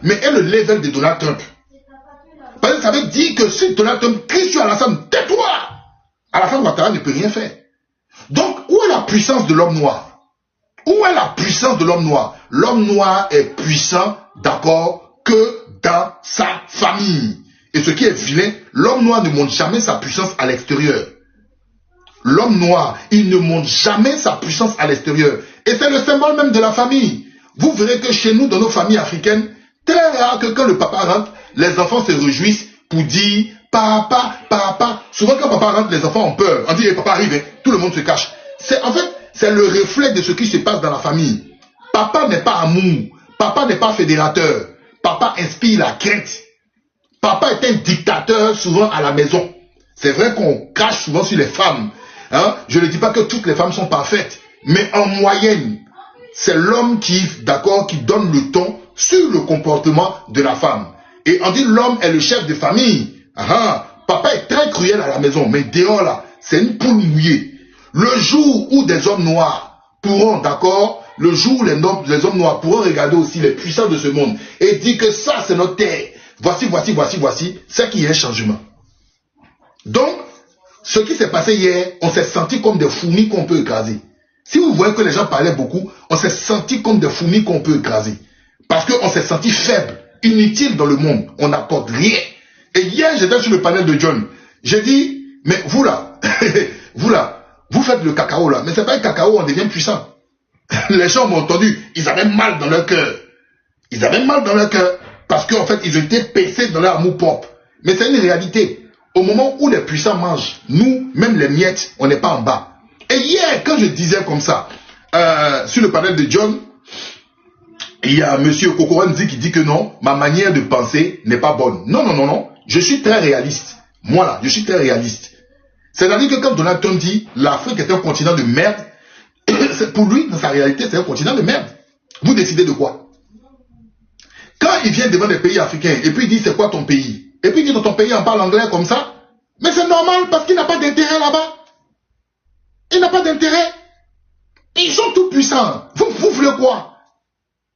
mais est le level de Donald Trump. Parce que ça veut dire que si Donald Trump crie sur Alassane, tais-toi, Alassane Ouattara ne peut rien faire. Donc, où est la puissance de l'homme noir? Où est la puissance de l'homme noir? L'homme noir est puissant, d'accord, que dans sa famille. Et ce qui est vilain, l'homme noir ne montre jamais sa puissance à l'extérieur. L'homme noir, il ne montre jamais sa puissance à l'extérieur. Et c'est le symbole même de la famille. Vous verrez que chez nous, dans nos familles africaines, très rare que quand le papa rentre, les enfants se réjouissent pour dire « Papa, papa ». Souvent quand papa rentre, les enfants ont peur. On dit hey, « Papa arrive », tout le monde se cache. En fait, c'est le reflet de ce qui se passe dans la famille. Papa n'est pas amour. Papa n'est pas fédérateur. Papa inspire la crainte. Papa est un dictateur souvent à la maison. C'est vrai qu'on crache souvent sur les femmes. Hein? Je ne dis pas que toutes les femmes sont parfaites. Mais en moyenne, c'est l'homme qui donne le ton sur le comportement de la femme. Et on dit l'homme est le chef de famille. Papa est très cruel à la maison, mais dehors là, c'est une poule mouillée. Le jour où des hommes noirs pourront, le jour où les hommes noirs pourront regarder aussi les puissants de ce monde et dire que ça c'est notre terre. Voici, c'est qu'il y a un changement. Donc, ce qui s'est passé hier, on s'est senti comme des fourmis qu'on peut écraser. Si vous voyez que les gens parlaient beaucoup, on s'est senti comme des fourmis qu'on peut écraser. Parce qu'on s'est senti faible, inutile dans le monde. On n'apporte rien. Et hier, j'étais sur le panel de John. J'ai dit, mais vous là, vous faites le cacao là. Mais c'est pas le cacao, on devient puissant. Les gens m'ont entendu, ils avaient mal dans leur cœur. Ils avaient mal dans leur cœur. Parce qu'en fait, ils étaient pincés dans leur amour propre. Mais c'est une réalité. Au moment où les puissants mangent, nous, même les miettes, on n'est pas en bas. Et hier, quand je disais comme ça, sur le panel de John, il y a M. Kokoranzi qui dit que non, ma manière de penser n'est pas bonne. Non. Je suis très réaliste. Moi là, je suis très réaliste. C'est-à-dire que quand Donald Trump dit l'Afrique est un continent de merde, pour lui, dans sa réalité, c'est un continent de merde. Vous décidez de quoi? Quand il vient devant des pays africains et puis il dit c'est quoi ton pays? Et puis il dit dans ton pays on parle anglais comme ça. Mais c'est normal parce qu'il n'a pas d'intérêt là-bas. Il n'a pas d'intérêt. Ils sont tout puissants. Vous voulez quoi?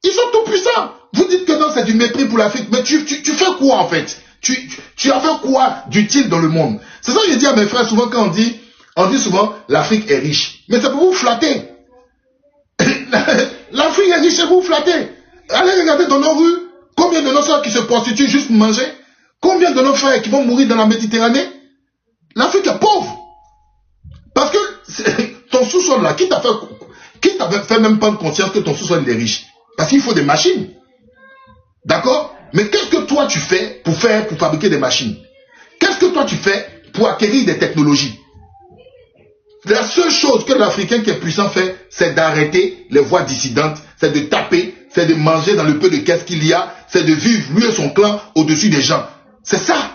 Ils sont tout puissants. Vous dites que non, c'est du mépris pour l'Afrique. Mais tu fais quoi en fait? Tu as fait quoi d'utile dans le monde? C'est ça que je dis à mes frères souvent quand on dit souvent l'Afrique est riche. Mais c'est pour vous flatter. L'Afrique est riche et vous flatter. Allez regarder dans nos rues. Combien de nos soeurs qui se prostituent juste pour manger? Combien de nos frères qui vont mourir dans la Méditerranée? L'Afrique est pauvre. Parce que ton sous-sol là, qui t'a fait même prendre conscience que ton sous-sol il est riche? Parce qu'il faut des machines. D'accord? Mais qu'est-ce que toi tu fais pour fabriquer des machines? Qu'est-ce que toi tu fais pour acquérir des technologies? La seule chose que l'Africain qui est puissant fait, c'est d'arrêter les voix dissidentes, c'est de taper, c'est de manger dans le peu de caisse qu'il y a, c'est de vivre lui et son clan au-dessus des gens. C'est ça.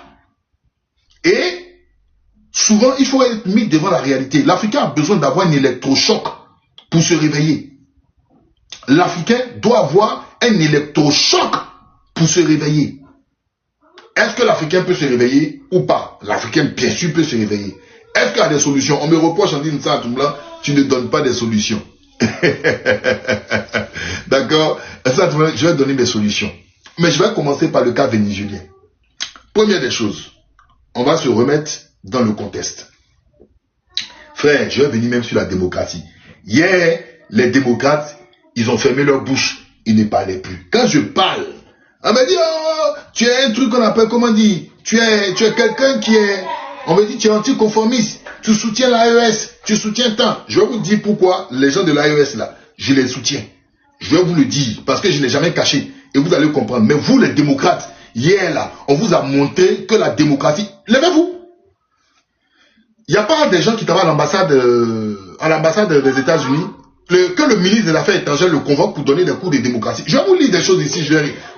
Et souvent, il faut être mis devant la réalité. L'Africain a besoin d'avoir un électrochoc pour se réveiller. L'Africain doit avoir un électrochoc pour se réveiller. Est-ce que l'Africain peut se réveiller ou pas? L'Africain, bien sûr, peut se réveiller. Est-ce qu'il y a des solutions? On me reproche en disant ça à tout le monde, tu ne donnes pas des solutions. D'accord? Je vais donner mes solutions. Mais je vais commencer par le cas vénézuélien. Première des choses, on va se remettre dans le contexte. Frère, je vais venir même sur la démocratie. Hier, les démocrates, ils ont fermé leur bouche. Ils ne parlaient plus. Quand je parle, on me dit, oh, tu es un truc qu'on appelle, comment dire, tu es quelqu'un qui est, on me dit, tu es anticonformiste, tu soutiens l'AES, tu soutiens tant. Je vais vous dire pourquoi les gens de l'AES là, je les soutiens. Je vais vous le dire, parce que je ne l'ai jamais caché. Et vous allez comprendre. Mais vous, les démocrates, hier là, on vous a montré que la démocratie, levez-vous. Il n'y a pas des gens qui travaillent à l'ambassade des États-Unis, que le ministre des Affaires étrangères le convoque pour donner des cours de démocratie. Je vais vous lire des choses ici,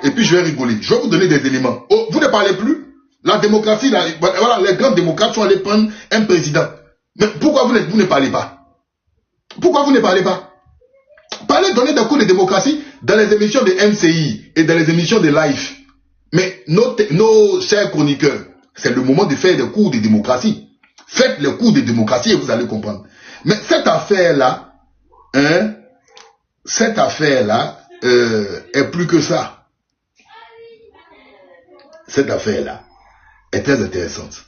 et puis je vais rigoler. Je vais vous donner des éléments. Oh, vous ne parlez plus? La démocratie, là, voilà, les grands démocrates sont allés prendre un président. Mais pourquoi vous ne parlez pas? Pourquoi vous ne parlez pas? Parlez, donnez des cours de démocratie dans les émissions de MCI et dans les émissions de Life. Mais nos chers chroniqueurs, c'est le moment de faire des cours de démocratie. Faites les cours de démocratie et vous allez comprendre. Mais cette affaire-là, est plus que ça. cette affaire-là est très intéressante.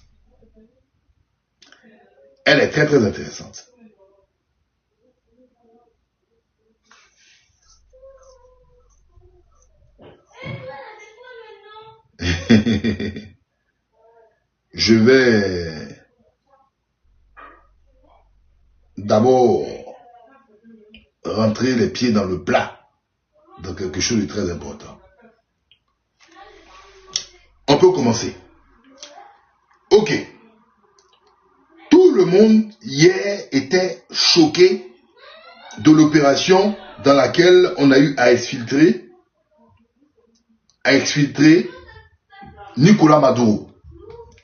Elle est très, très intéressante. Je vais d'abord rentrer les pieds dans le plat de quelque chose de très important. On peut commencer. Ok. Tout le monde hier était choqué de l'opération dans laquelle on a eu à exfiltrer Nicolas Maduro.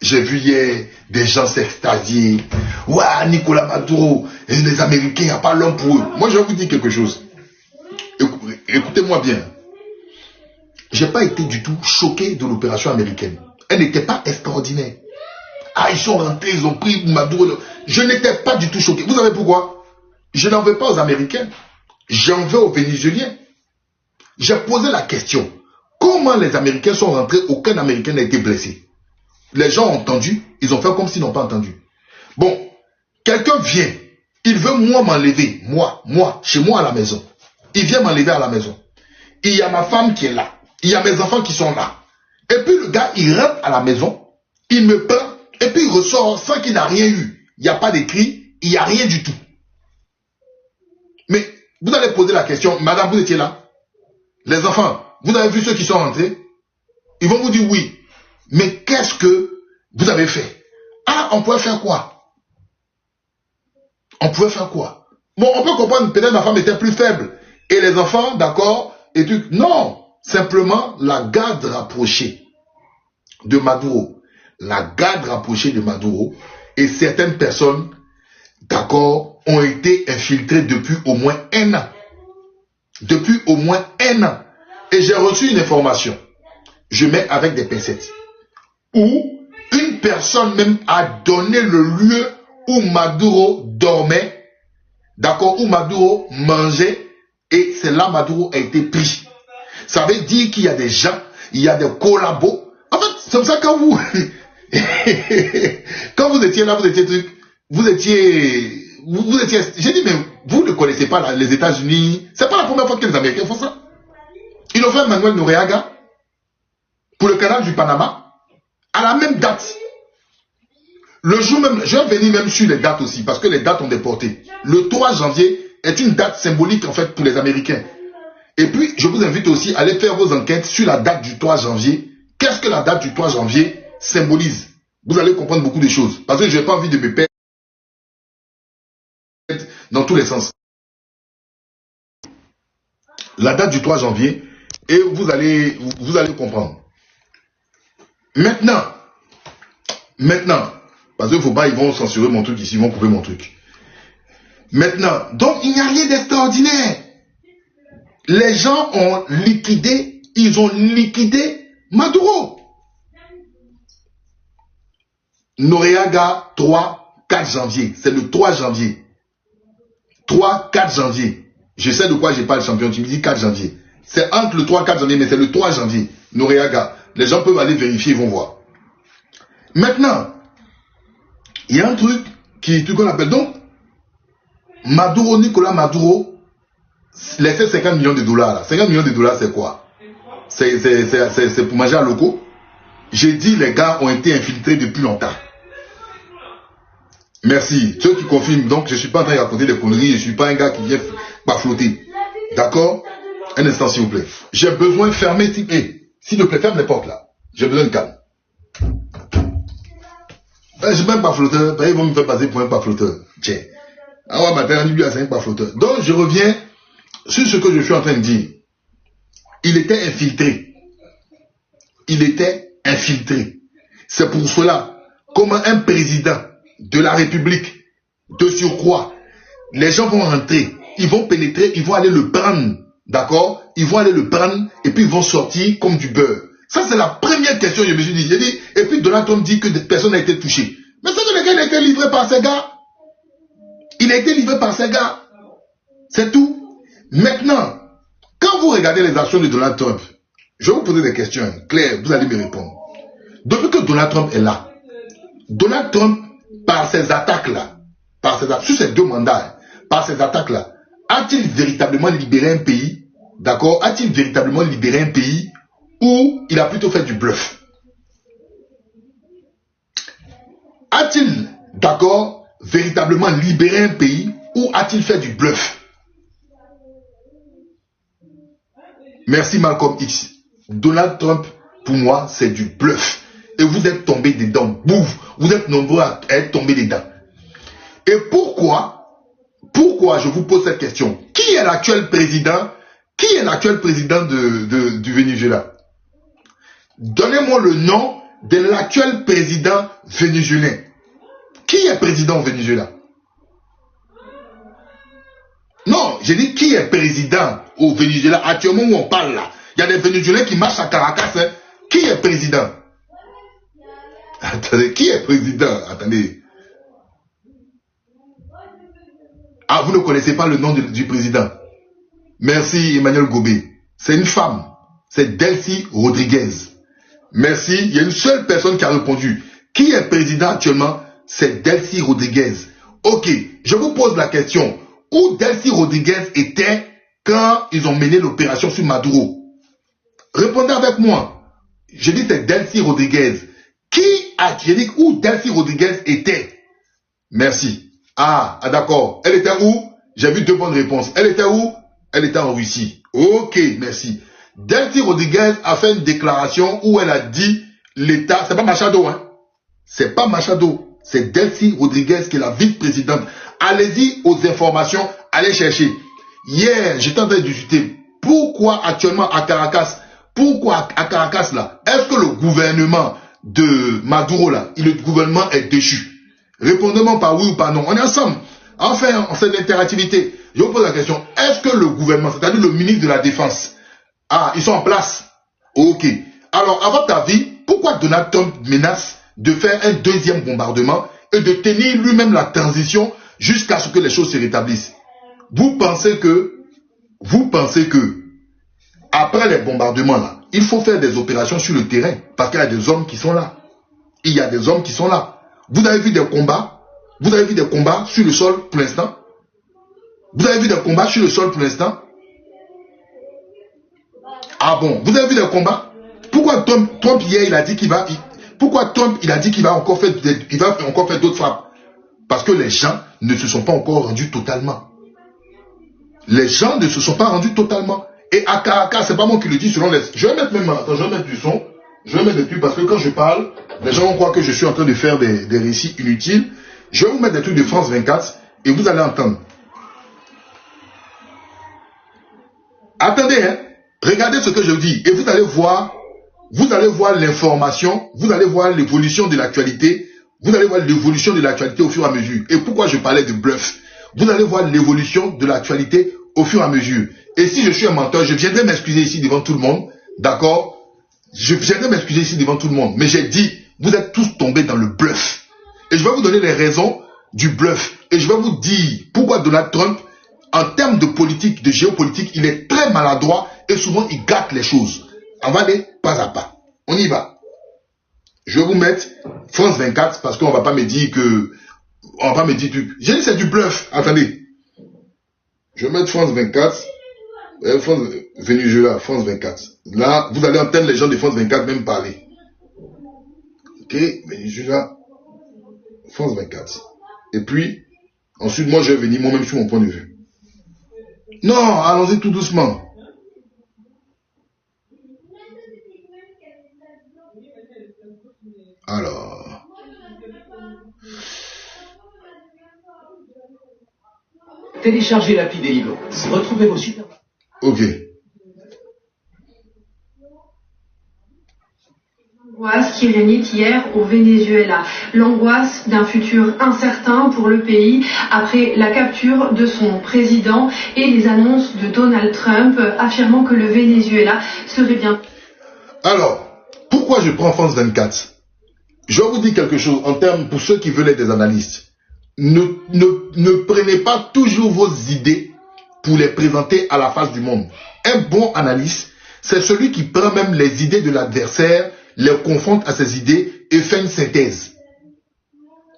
J'ai vu hier des gens s'extasier. Ouah, Nicolas Maduro, les Américains, il n'y a pas l'homme pour eux. Moi, je vais vous dire quelque chose. Écoutez-moi bien. Je n'ai pas été du tout choqué de l'opération américaine. Elle n'était pas extraordinaire. Ah, ils sont rentrés, ils ont pris Maduro. Je n'étais pas du tout choqué. Vous savez pourquoi? Je n'en veux pas aux Américains. J'en veux aux Vénézuéliens. J'ai posé la question. Comment les Américains sont rentrés? Aucun Américain n'a été blessé. Les gens ont entendu, ils ont fait comme s'ils n'ont pas entendu. Bon, quelqu'un vient, il veut moi m'enlever, moi, chez moi à la maison. Il vient m'enlever à la maison. Il y a ma femme qui est là. Il y a mes enfants qui sont là. Et puis le gars, il rentre à la maison, il me prend, et puis il ressort sans qu'il n'a rien eu. Il n'y a pas d'écrit, il n'y a rien du tout. Mais vous allez poser la question, madame, vous étiez là? Les enfants, vous avez vu ceux qui sont rentrés? Ils vont vous dire oui. Mais qu'est-ce que vous avez fait? Ah, on pouvait faire quoi? On pouvait faire quoi? Bon, on peut comprendre, peut-être ma femme était plus faible. Et les enfants, d'accord, et tout. Non, simplement la garde rapprochée de Maduro. La garde rapprochée de Maduro et certaines personnes, d'accord, ont été infiltrées depuis au moins 1 an. Depuis au moins 1 an. Et j'ai reçu une information. Je mets avec des pincettes. Où une personne même a donné le lieu où Maduro dormait, d'accord, où Maduro mangeait, et c'est là Maduro a été pris. Ça veut dire qu'il y a des gens, il y a des collabos. En fait, c'est comme ça quand vous, quand vous étiez là, vous étiez, j'ai dit, mais vous ne connaissez pas les États-Unis. C'est pas la première fois que les Américains font ça. Ils ont fait Manuel Noriega pour le canal du Panama. À la même date, le jour même, je vais venir même sur les dates aussi, parce que les dates ont des portées. Le 3 janvier est une date symbolique en fait pour les Américains. Et puis, je vous invite aussi à aller faire vos enquêtes sur la date du 3 janvier. Qu'est-ce que la date du 3 janvier symbolise? Vous allez comprendre beaucoup de choses. Parce que je n'ai pas envie de me perdre dans tous les sens. La date du 3 janvier, et vous allez comprendre. Maintenant, parce qu'il ne faut pas, ils vont censurer mon truc ici, ils vont couper mon truc. Maintenant, donc il n'y a rien d'extraordinaire. Les gens ont liquidé, ils ont liquidé Maduro. Noriega 3-4 janvier, c'est le 3 janvier. 3-4 janvier. Je sais de quoi je parle, champion, tu me dis 4 janvier. C'est entre le 3-4 janvier, mais c'est le 3 janvier. Noriega. Les gens peuvent aller vérifier, ils vont voir. Maintenant, il y a un truc qu'on appelle donc Maduro, Nicolas Maduro, laissez 50 millions de dollars. Là. 50 millions de dollars, c'est quoi? C'est pour manger à locaux. J'ai dit, les gars ont été infiltrés depuis longtemps. Merci. Ceux qui confirment, donc je ne suis pas en train de raconter des conneries, je ne suis pas un gars qui vient pas flotter. D'accord? Un instant, s'il vous plaît. J'ai besoin de fermer. S'il te plaît, ferme les portes là. J'ai besoin de calme. Je ne suis même pas flotteur. Ils vont me faire passer pour un pas flotteur. Tiens. Ah ouais, matin, on dit c'est un pas flotteur. Donc, je reviens sur ce que je suis en train de dire. Il était infiltré. Il était infiltré. C'est pour cela, comme un président de la République, de surcroît, les gens vont rentrer, ils vont pénétrer, ils vont aller le prendre. D'accord? Ils vont aller le prendre et puis ils vont sortir comme du beurre. Ça, c'est la première question que je me suis dit. J'ai dit, et puis Donald Trump dit que personne n'a été touché. Mais c'est que le gars, il a été livré par ces gars. Il a été livré par ces gars. C'est tout. Maintenant, quand vous regardez les actions de Donald Trump, je vais vous poser des questions claires, vous allez me répondre. Depuis que Donald Trump est là, Donald Trump, par ces attaques-là, sur ces 2 mandats, par ces attaques-là, a-t-il véritablement libéré un pays, d'accord? A-t-il véritablement libéré un pays où il a plutôt fait du bluff? A-t-il, d'accord, véritablement libéré un pays ou a-t-il fait du bluff? Merci Malcolm X. Donald Trump, pour moi, c'est du bluff. Et vous êtes tombés dedans. Bouf, vous êtes nombreux à être tombés dedans. Et pourquoi je vous pose cette question? Qui est l'actuel président? Qui est l'actuel président du Venezuela? Donnez-moi le nom de l'actuel président vénézuélien. Qui est président au Venezuela? Non, j'ai dit qui est président au Venezuela actuellement où on parle là. Il y a des Vénézuéliens qui marchent à Caracas. Hein. Qui est président? Attendez, qui est président? Attendez. Ah, vous ne connaissez pas le nom du président? Merci Emmanuel Gobé. C'est une femme. C'est Delcy Rodriguez. Merci. Il y a une seule personne qui a répondu. Qui est président actuellement? C'est Delcy Rodriguez. Ok, je vous pose la question. Où Delcy Rodriguez était quand ils ont mené l'opération sur Maduro? Répondez avec moi. Je dis c'est Delcy Rodriguez. J'ai dit où Delcy Rodriguez était? Merci. Ah d'accord. Elle était où? J'ai vu 2 bonnes réponses. Elle était où? Elle était en Russie. Ok, merci. Delcy Rodriguez a fait une déclaration où elle a dit l'État, c'est pas Machado, hein? C'est pas Machado. C'est Delcy Rodriguez qui est la vice-présidente. Allez-y aux informations, allez chercher. Hier, j'étais en train de discuter. Pourquoi actuellement à Caracas, là, est-ce que le gouvernement de Maduro là, le gouvernement est déchu? Répondez-moi par oui ou par non. On est ensemble. Enfin, c'est de l'interactivité. Je vous pose la question. Est-ce que le gouvernement, c'est-à-dire le ministre de la Défense, ils sont en place? Ok. Alors, à votre avis, pourquoi Donald Trump menace de faire un 2e bombardement et de tenir lui-même la transition jusqu'à ce que les choses se rétablissent? Vous pensez que, après les bombardements là, il faut faire des opérations sur le terrain parce qu'il y a des hommes qui sont là. Il y a des hommes qui sont là. Vous avez vu des combats? Vous avez vu des combats sur le sol pour l'instant? Vous avez vu des combats sur le sol pour l'instant? Ah bon? Vous avez vu des combats? Pourquoi Trump hier il a dit qu'il va... Pourquoi Trump il a dit qu'il va encore faire d'autres frappes? Parce que les gens ne se sont pas encore rendus totalement. Les gens ne se sont pas rendus totalement. Et à Caracas, c'est pas moi qui le dis selon les... Je vais mettre même... Attends, je vais mettre du son. Je vais mettre des trucs parce que quand je parle, les gens vont croire que je suis en train de faire des récits inutiles. Je vais vous mettre des trucs de France 24 et vous allez entendre. Attendez, hein. Regardez ce que je dis et vous allez voir l'information, vous allez voir l'évolution de l'actualité, vous allez voir l'évolution de l'actualité au fur et à mesure. Et pourquoi je parlais de bluff? Vous allez voir l'évolution de l'actualité au fur et à mesure. Et si je suis un menteur, je viendrai m'excuser ici devant tout le monde, d'accord? Je viendrai m'excuser ici devant tout le monde. Mais j'ai dit, vous êtes tous tombés dans le bluff. Et je vais vous donner les raisons du bluff. Et je vais vous dire pourquoi Donald Trump, en termes de politique, de géopolitique, il est très maladroit et souvent il gâte les choses. On va aller pas à pas. On y va. Je vais vous mettre France 24 parce qu'on ne va pas me dire que... On va pas me dire... J'ai dit c'est du bluff. Attendez. Je vais mettre France 24. France Venezuela, France 24. Là, vous allez entendre les gens de France 24 même parler. Ok, Venezuela, France 24. Et puis, ensuite, moi, je vais venir moi-même sur mon point de vue. Non, allons-y tout doucement. Alors... Téléchargez l'appli Deliverance. Retrouvez vos super... Ok. L'angoisse qui régnait hier au Venezuela. L'angoisse d'un futur incertain pour le pays après la capture de son président et les annonces de Donald Trump affirmant que le Venezuela serait bien... Alors, pourquoi je prends France 24? Je vais vous dire quelque chose en termes pour ceux qui veulent être des analystes. Ne prenez pas toujours vos idées pour les présenter à la face du monde. Un bon analyste, c'est celui qui prend même les idées de l'adversaire les confronte à ses idées et fait une synthèse.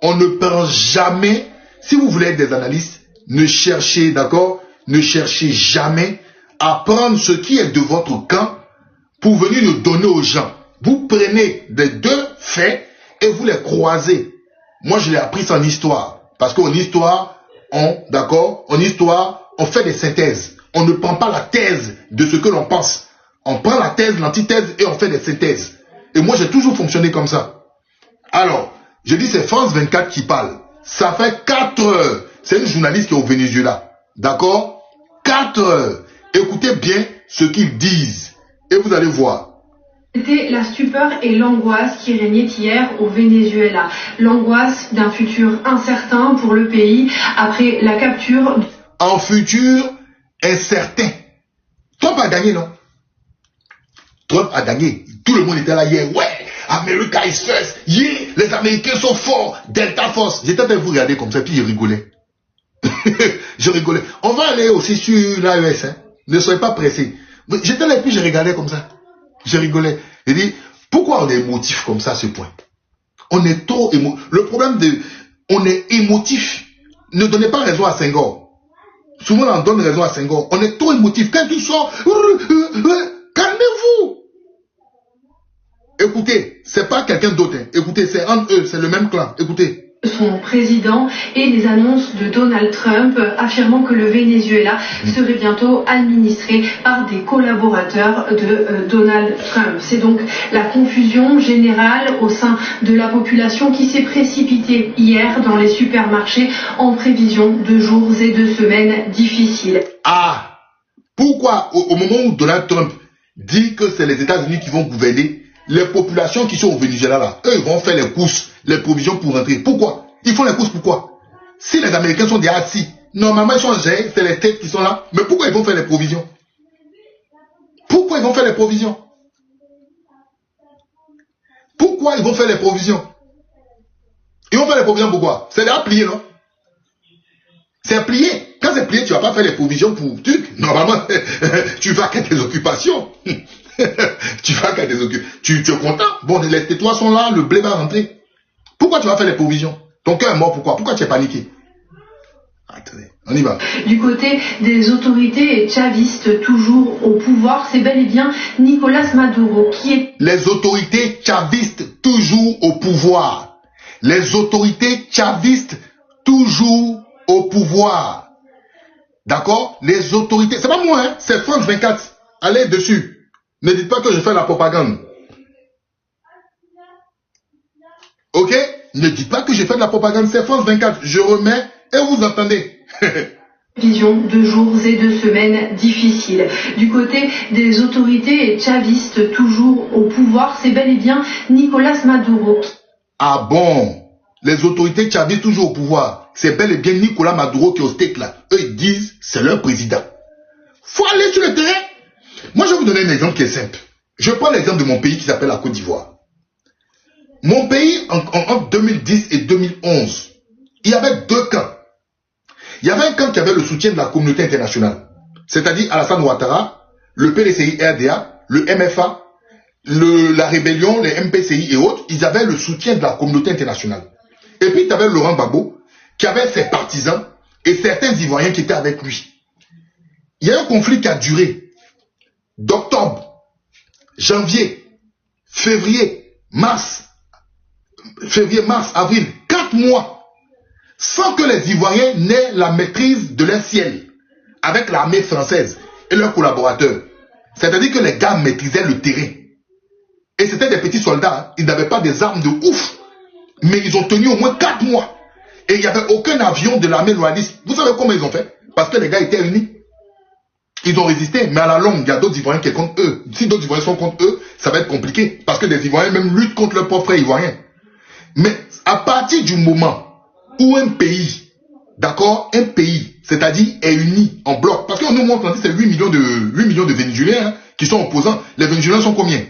On ne prend jamais, si vous voulez être des analystes, ne cherchez, d'accord, ne cherchez jamais à prendre ce qui est de votre camp pour venir le donner aux gens. Vous prenez les deux faits et vous les croisez. Moi, je l'ai appris en histoire. Parce qu'en histoire, en histoire, on fait des synthèses. On ne prend pas la thèse de ce que l'on pense. On prend la thèse, l'antithèse et on fait des synthèses. Et moi, j'ai toujours fonctionné comme ça. Alors, je dis c'est France 24 qui parle. Ça fait 4 heures. C'est une journaliste qui est au Venezuela. D'accord? 4 heures. Écoutez bien ce qu'ils disent. Et vous allez voir. C'était la stupeur et l'angoisse qui régnaient hier au Venezuela. L'angoisse d'un futur incertain pour le pays après la capture... Un futur incertain. Trump a gagné, non? Trump a gagné. Tout le monde était là hier. Ouais, America is first. Yeah, les Américains sont forts. Delta Force. J'étais en train de vous regarder comme ça, puis je rigolais. Je rigolais. On va aller aussi sur l'AES. Hein. Ne soyez pas pressés. J'étais là, puis je regardais comme ça. Je rigolais. J'ai dit, pourquoi on est émotif comme ça à ce point? On est trop émotif. Le problème de... On est émotif. Ne donnez pas raison à Senghor. Souvent on donne raison à Senghor. On est trop émotif. Quand tu sors, calmez-vous. Écoutez, c'est pas quelqu'un d'autre. Hein. Écoutez, c'est entre eux, c'est le même clan. Écoutez. Son président et les annonces de Donald Trump affirmant que le Venezuela serait bientôt administré par des collaborateurs de Donald Trump. C'est donc la confusion générale au sein de la population qui s'est précipitée hier dans les supermarchés en prévision de jours et de semaines difficiles. Ah, pourquoi au moment où Donald Trump dit que c'est les États-Unis qui vont gouverner, les populations qui sont au Venezuela là, eux ils vont faire les courses, les provisions pour rentrer. Pourquoi? Ils font les courses pourquoi? Si les Américains sont des assis, normalement ils sont gérés, c'est les têtes qui sont là. Mais pourquoi ils vont faire les provisions? Pourquoi ils vont faire les provisions? Pourquoi ils vont faire les provisions? Ils vont faire les provisions pourquoi? C'est déjà plié, non? C'est plié. Quand c'est plié, tu ne vas pas faire les provisions pour truc. Normalement, tu vas qu'à tes occupations. Tu vas qu'à tes occupations. Tu es content? Bon, les tétoirs sont là, le blé va rentrer. Pourquoi tu vas faire les provisions? Ton cœur est mort, pourquoi? Pourquoi tu es paniqué? Attendez, on y va. Du côté des autorités chavistes toujours au pouvoir, c'est bel et bien Nicolás Maduro qui est... Les autorités chavistes toujours au pouvoir. Les autorités chavistes toujours au pouvoir. D'accord? Les autorités... C'est pas moi, hein? C'est France 24. Allez dessus. Ne dites pas que je fais la propagande. Ok? Ne dites pas que j'ai fait de la propagande, c'est France 24. Je remets et vous entendez. Vision de jours et de semaines difficiles. Du côté des autorités chavistes toujours au pouvoir, c'est bel et bien Nicolás Maduro. Ah bon? Les autorités chavistes toujours au pouvoir, c'est bel et bien Nicolás Maduro qui est au steak là. Eux ils disent c'est leur président. Faut aller sur le terrain. Moi je vais vous donner un exemple qui est simple. Je prends l'exemple de mon pays qui s'appelle la Côte d'Ivoire. Mon pays, entre 2010 et 2011, il y avait deux camps. Il y avait un camp qui avait le soutien de la communauté internationale. C'est-à-dire Alassane Ouattara, le PDCI-RDA, le MFA, la rébellion, les MPCI et autres, ils avaient le soutien de la communauté internationale. Et puis, tu avais Laurent Gbagbo, qui avait ses partisans et certains Ivoiriens qui étaient avec lui. Il y a un conflit qui a duré d'octobre, janvier, février, mars, avril, 4 mois, sans que les Ivoiriens n'aient la maîtrise de leur ciel, avec l'armée française et leurs collaborateurs. C'est-à-dire que les gars maîtrisaient le terrain. Et c'était des petits soldats, hein. Ils n'avaient pas des armes de ouf, mais ils ont tenu au moins 4 mois. Et il n'y avait aucun avion de l'armée loyaliste. Vous savez comment ils ont fait? Parce que les gars étaient unis. Ils ont résisté, mais à la longue, il y a d'autres Ivoiriens qui sont contre eux. Si d'autres Ivoiriens sont contre eux, ça va être compliqué. Parce que les Ivoiriens même luttent contre leurs propres frères Ivoiriens. Mais à partir du moment où un pays, d'accord, un pays, c'est-à-dire est uni en bloc, parce qu'on nous montre, on dit c'est 8 millions de Vénézuéliens hein, qui sont opposants. Les Vénézuéliens sont combien?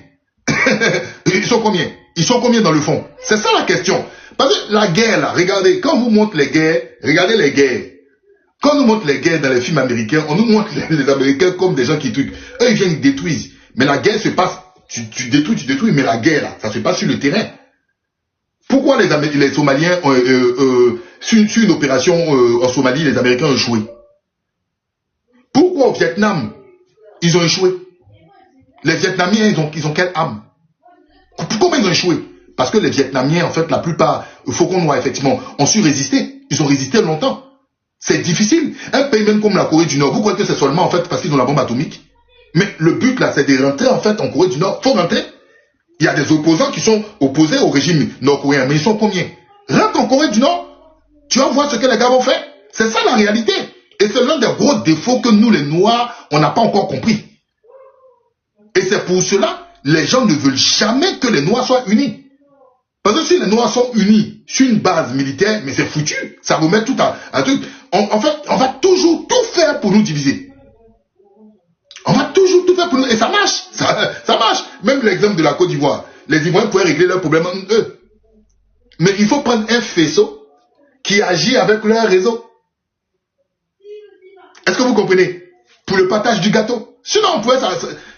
Ils sont combien? Ils sont combien dans le fond? C'est ça la question. Parce que la guerre là, regardez, quand on vous montre les guerres, regardez les guerres. Quand on nous montre les guerres dans les films américains, on nous montre les Américains comme des gens qui truquent. Eux, ils viennent, ils détruisent. Mais la guerre se passe tu détruis, mais la guerre, là, ça se passe sur le terrain. Pourquoi les Somaliens, sur une opération en Somalie, les Américains ont échoué? Pourquoi au Vietnam, ils ont échoué? Les Vietnamiens, ils ont quelle âme? Comment ils ont échoué? Parce que les Vietnamiens, en fait, la plupart, Faucon Noir, effectivement, ont su résister. Ils ont résisté longtemps. C'est difficile. Un pays même comme la Corée du Nord, vous croyez que c'est seulement, en fait, parce qu'ils ont la bombe atomique? Mais le but, là, c'est de rentrer, en fait, en Corée du Nord. Il faut rentrer. Il y a des opposants qui sont opposés au régime nord-coréen. Mais ils sont combien? Rentre en Corée du Nord. Tu vas voir ce que les gars vont faire. C'est ça la réalité. Et c'est l'un des gros défauts que nous, les Noirs, on n'a pas encore compris. Et c'est pour cela, les gens ne veulent jamais que les Noirs soient unis. Parce que si les Noirs sont unis sur une base militaire, mais c'est foutu. Ça remet tout un truc. En fait, on va toujours tout faire pour nous diviser. On va toujours tout faire pour nous. Et ça marche. Ça marche. Même l'exemple de la Côte d'Ivoire. Les Ivoiriens pourraient régler leurs problèmes eux. Mais il faut prendre un faisceau qui agit avec leur réseau. Est-ce que vous comprenez? Pour le partage du gâteau. Sinon, on pouvait...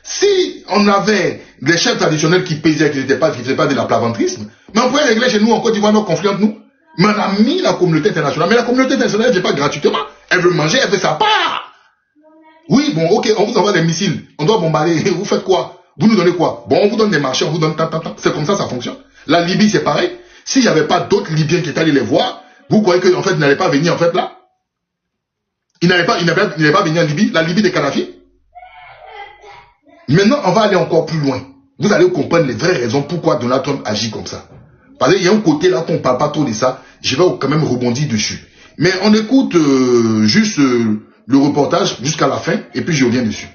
Si on avait des chefs traditionnels qui paisaient, qui n'étaient pas de la plaventrisme, mais on pouvait régler chez nous en Côte d'Ivoire nos conflits entre nous. Mais on a mis la communauté internationale. Mais la communauté internationale, elle ne vient pas gratuitement. Elle veut manger, elle fait sa part. Oui, bon, ok, on vous envoie des missiles. On doit bombarder. Vous faites quoi? Vous nous donnez quoi? Bon, on vous donne des marchés, on vous donne tant. C'est comme ça fonctionne. La Libye, c'est pareil. S'il n'y avait pas d'autres Libyens qui étaient allés les voir, vous croyez qu'en fait, ils n'allaient pas venir en fait là? Ils n'allaient pas venir en Libye, la Libye des Kadhafi. Maintenant, on va aller encore plus loin. Vous allez comprendre les vraies raisons pourquoi Donald Trump agit comme ça. Parce qu'il y a un côté là qu'on ne parle pas trop de ça. Je vais quand même rebondir dessus. Mais on écoute juste le reportage jusqu'à la fin et puis je reviens dessus.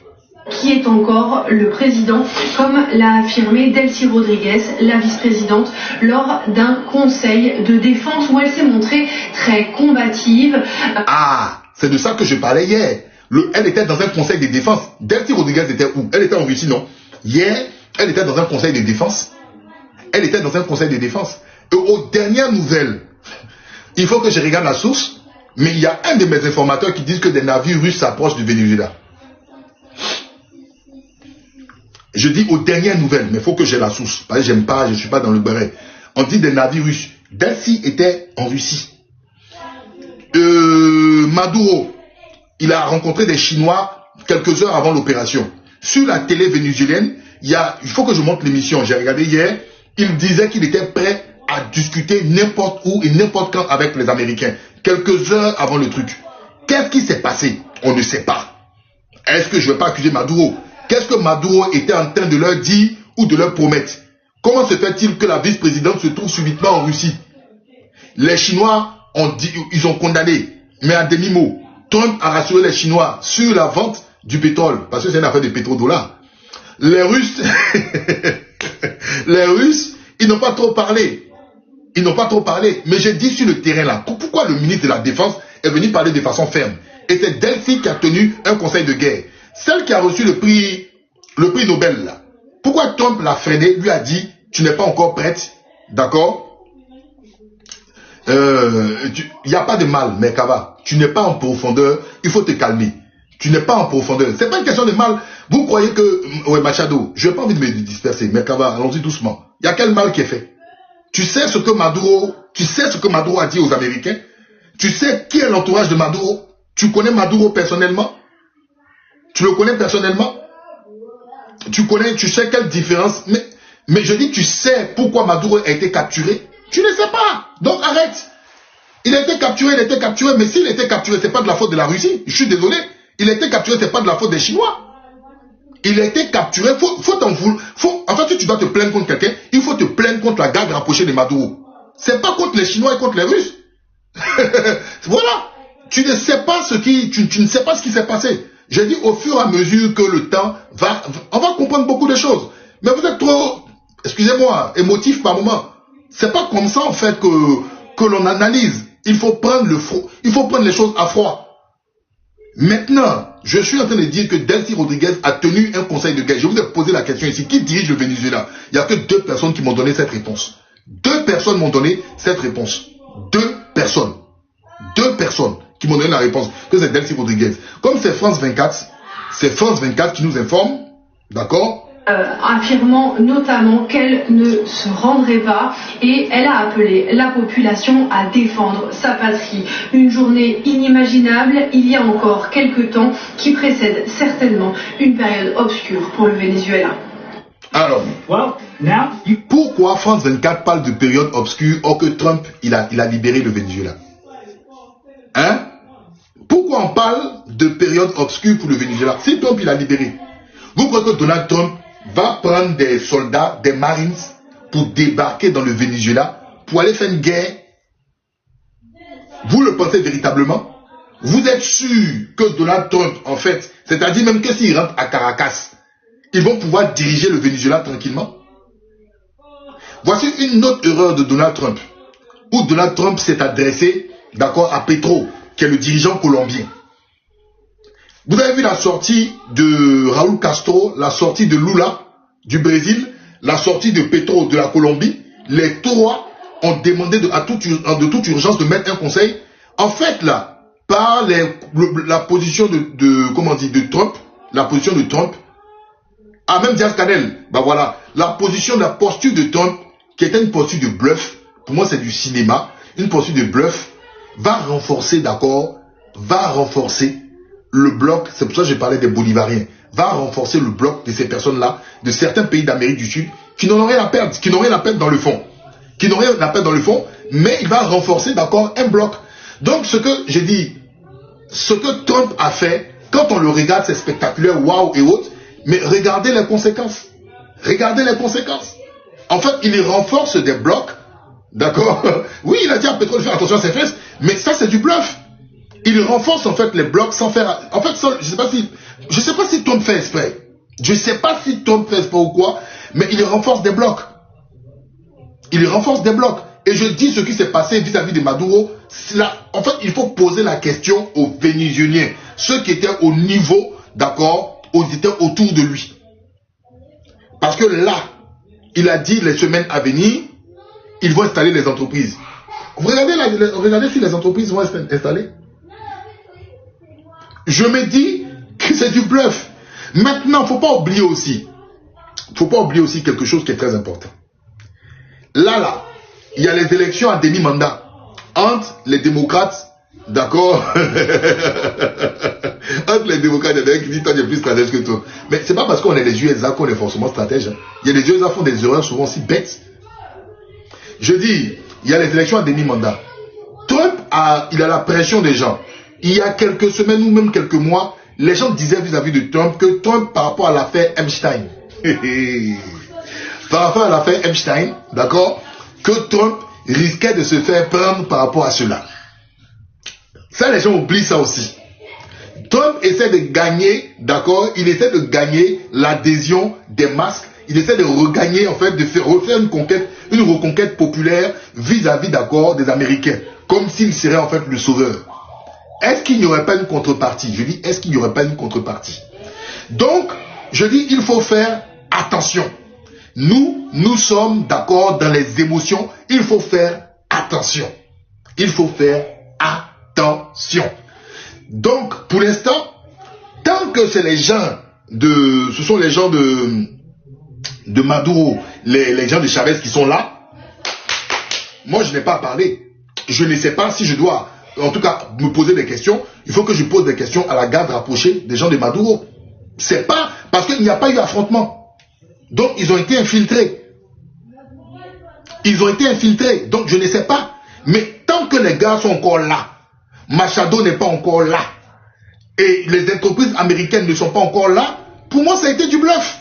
Qui est encore le président, comme l'a affirmé Delcy Rodriguez, la vice-présidente, lors d'un conseil de défense où elle s'est montrée très combative. Ah, c'est de ça que je parlais hier. Elle était dans un conseil de défense. Delcy Rodriguez était où? Elle était en Russie, non? Hier, elle était dans un conseil de défense. Elle était dans un conseil de défense. Et aux dernières nouvelles, il faut que je regarde la source, mais il y a un de mes informateurs qui dit que des navires russes s'approchent du Venezuela. Je dis aux dernières nouvelles, mais il faut que j'ai la source. Parce que j'aime pas, je ne suis pas dans le béret. On dit des navires russes. Delcy était en Russie. Maduro, il a rencontré des Chinois quelques heures avant l'opération. Sur la télé vénézuélienne, il faut que je montre l'émission. J'ai regardé hier, il disait qu'il était prêt à discuter n'importe où et n'importe quand avec les Américains. Quelques heures avant le truc. Qu'est-ce qui s'est passé? On ne sait pas. Est-ce que je ne vais pas accuser Maduro? Qu'est-ce que Maduro était en train de leur dire ou de leur promettre? Comment se fait-il que la vice-présidente se trouve subitement en Russie? Les Chinois ils ont condamné, mais à demi-mot. Trump a rassuré les Chinois sur la vente du pétrole, parce que c'est une affaire de pétrodollars. Les Russes, ils n'ont pas trop parlé. Ils n'ont pas trop parlé. Mais j'ai dit sur le terrain là, pourquoi le ministre de la Défense est venu parler de façon ferme? Et c'est Delcy qui a tenu un conseil de guerre. Celle qui a reçu le prix Nobel là. Pourquoi Trump l'a freiné, lui a dit, tu n'es pas encore prête, d'accord? Il n'y a pas de mal, Merkava. Tu n'es pas en profondeur, il faut te calmer. Tu n'es pas en profondeur. C'est pas une question de mal. Vous croyez que... Ouais, Machado, je n'ai pas envie de me disperser. Merkava, allons-y doucement. Il y a quel mal qui est fait? Tu sais ce que Maduro a dit aux Américains? Tu sais qui est l'entourage de Maduro? Tu connais Maduro personnellement? Tu le connais personnellement? Tu sais quelle différence? Mais je dis, tu sais pourquoi Maduro a été capturé? Tu ne sais pas. Donc arrête. Il a été capturé, mais s'il était capturé, c'est pas de la faute de la Russie. Je suis désolé. Il a été capturé, c'est pas de la faute des Chinois. Il a été capturé, en fait, si tu dois te plaindre contre quelqu'un, il faut te plaindre contre la garde rapprochée de Maduro. C'est pas contre les Chinois et contre les Russes. Voilà. Tu ne sais pas tu ne sais pas ce qui s'est passé. J'ai dit au fur et à mesure que le temps on va comprendre beaucoup de choses. Mais vous êtes trop, excusez-moi, émotif par moment. C'est pas comme ça en fait que l'on analyse. Il faut prendre les choses à froid. Maintenant, je suis en train de dire que Delcy Rodriguez a tenu un conseil de guerre. Je vous ai posé la question ici. Qui dirige le Venezuela? Il n'y a que 2 personnes qui m'ont donné cette réponse. 2 personnes m'ont donné cette réponse. 2 personnes. 2 personnes qui m'ont donné la réponse. Que c'est Delcy Rodriguez. Comme c'est France 24 qui nous informe. D'accord? affirmant notamment qu'elle ne se rendrait pas et elle a appelé la population à défendre sa patrie. Une journée inimaginable il y a encore quelques temps qui précède certainement une période obscure pour le Venezuela. Alors, pourquoi France 24 parle de période obscure or que Trump il a libéré le Venezuela? Hein? Pourquoi on parle de période obscure pour le Venezuela? Si Trump il a libéré, vous croyez que Donald Trump va prendre des soldats, des Marines pour débarquer dans le Venezuela pour aller faire une guerre? Vous le pensez véritablement? Vous êtes sûr que Donald Trump, en fait, c'est-à-dire même que s'il rentre à Caracas, ils vont pouvoir diriger le Venezuela tranquillement? Voici une autre erreur de Donald Trump, où Donald Trump s'est adressé, d'accord, à Petro, qui est le dirigeant colombien. Vous avez vu la sortie de Raúl Castro, la sortie de Lula du Brésil, la sortie de Petro de la Colombie. Les trois ont demandé de toute urgence de mettre un conseil. En fait, là, par la position de Trump, la position de Trump, même Diaz-Canel, ben voilà, la posture de Trump, qui était une posture de bluff, pour moi c'est du cinéma, une posture de bluff, va renforcer, d'accord, va renforcer le bloc, c'est pour ça que j'ai parlé des Bolivariens, va renforcer le bloc de ces personnes-là, de certains pays d'Amérique du Sud, qui n'ont rien à perdre, qui n'ont rien à perdre dans le fond, mais il va renforcer, d'accord, un bloc. Donc ce que j'ai dit, ce que Trump a fait, quand on le regarde, c'est spectaculaire, waouh et autres, mais regardez les conséquences. Regardez les conséquences. En fait, il renforce des blocs, d'accord. Oui, il a dit à Petro de faire attention à ses fesses, mais ça c'est du bluff. Il renforce en fait les blocs sans faire... En fait, je sais pas si Trump fait exprès. Je sais pas si Trump fait exprès ou quoi, mais il renforce des blocs. Il renforce des blocs. Et je dis ce qui s'est passé vis-à-vis de Maduro. En fait, il faut poser la question aux Vénézuéliens. Ceux qui étaient au niveau, d'accord, ils étaient autour de lui. Parce que là, il a dit les semaines à venir, ils vont installer les entreprises. Regardez si les entreprises vont être installées. Je me dis que c'est du bluff. Maintenant, il ne faut pas oublier aussi quelque chose qui est très important. Là, il y a les élections à demi-mandat entre les démocrates, d'accord. Entre les démocrates, il y en a qui disent toi tu es plus stratège que toi. Mais c'est pas parce qu'on est les USA qu'on est forcément stratège. Hein. Il y a les USA qui font des erreurs souvent si bêtes. Je dis, il y a les élections à demi-mandat. Trump il a la pression des gens. Il y a quelques semaines ou même quelques mois, les gens disaient vis-à-vis de Trump que Trump, par rapport à l'affaire Epstein, par rapport à l'affaire Epstein, d'accord, que Trump risquait de se faire prendre par rapport à cela. Ça, les gens oublient ça aussi. Trump essaie de gagner, d'accord, il essaie de gagner l'adhésion des masses, il essaie de regagner, en fait, de refaire une reconquête populaire vis-à-vis, d'accord, des Américains, comme s'il serait en fait le sauveur. Est-ce qu'il n'y aurait pas une contrepartie? Je dis, est-ce qu'il n'y aurait pas une contrepartie? Donc, je dis, il faut faire attention. Nous sommes d'accord dans les émotions, il faut faire attention. Il faut faire attention. Donc, pour l'instant, tant que c'est les gens ce sont les gens de Maduro, les gens de Chavez qui sont là, moi je n'ai pas à parler. Je ne sais pas si je dois, en tout cas, me poser des questions. Il faut que je pose des questions à la garde rapprochée des gens de Maduro. C'est pas parce qu'il n'y a pas eu affrontement. Donc, ils ont été infiltrés. Ils ont été infiltrés. Donc, je ne sais pas. Mais tant que les gars sont encore là, Machado n'est pas encore là, et les entreprises américaines ne sont pas encore là, pour moi, ça a été du bluff.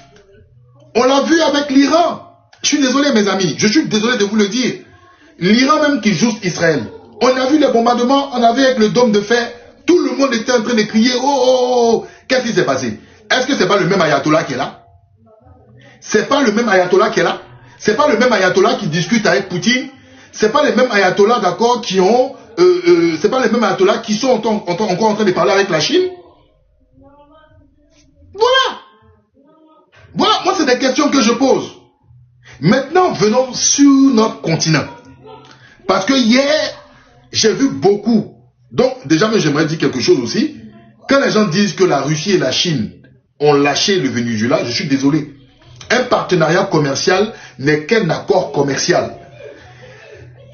On l'a vu avec l'Iran. Je suis désolé, mes amis. Je suis désolé de vous le dire. L'Iran même qui joue Israël. On a vu les bombardements, on a vu avec le dôme de fer. Tout le monde était en train de crier, oh, oh, oh. Qu'est-ce qui s'est passé? Est-ce que ce n'est pas le même ayatollah qui est là? C'est pas le même ayatollah qui est là? C'est pas le même ayatollah qui discute avec Poutine? C'est pas les mêmes ayatollahs, d'accord, qui ont... c'est pas les mêmes ayatollahs qui sont encore en train de parler avec la Chine? Voilà. Voilà, moi c'est des questions que je pose. Maintenant, venons sur notre continent. Parce que hier, j'ai vu beaucoup. Donc, déjà, j'aimerais dire quelque chose aussi. Quand les gens disent que la Russie et la Chine ont lâché le Venezuela, je suis désolé. Un partenariat commercial n'est qu'un accord commercial.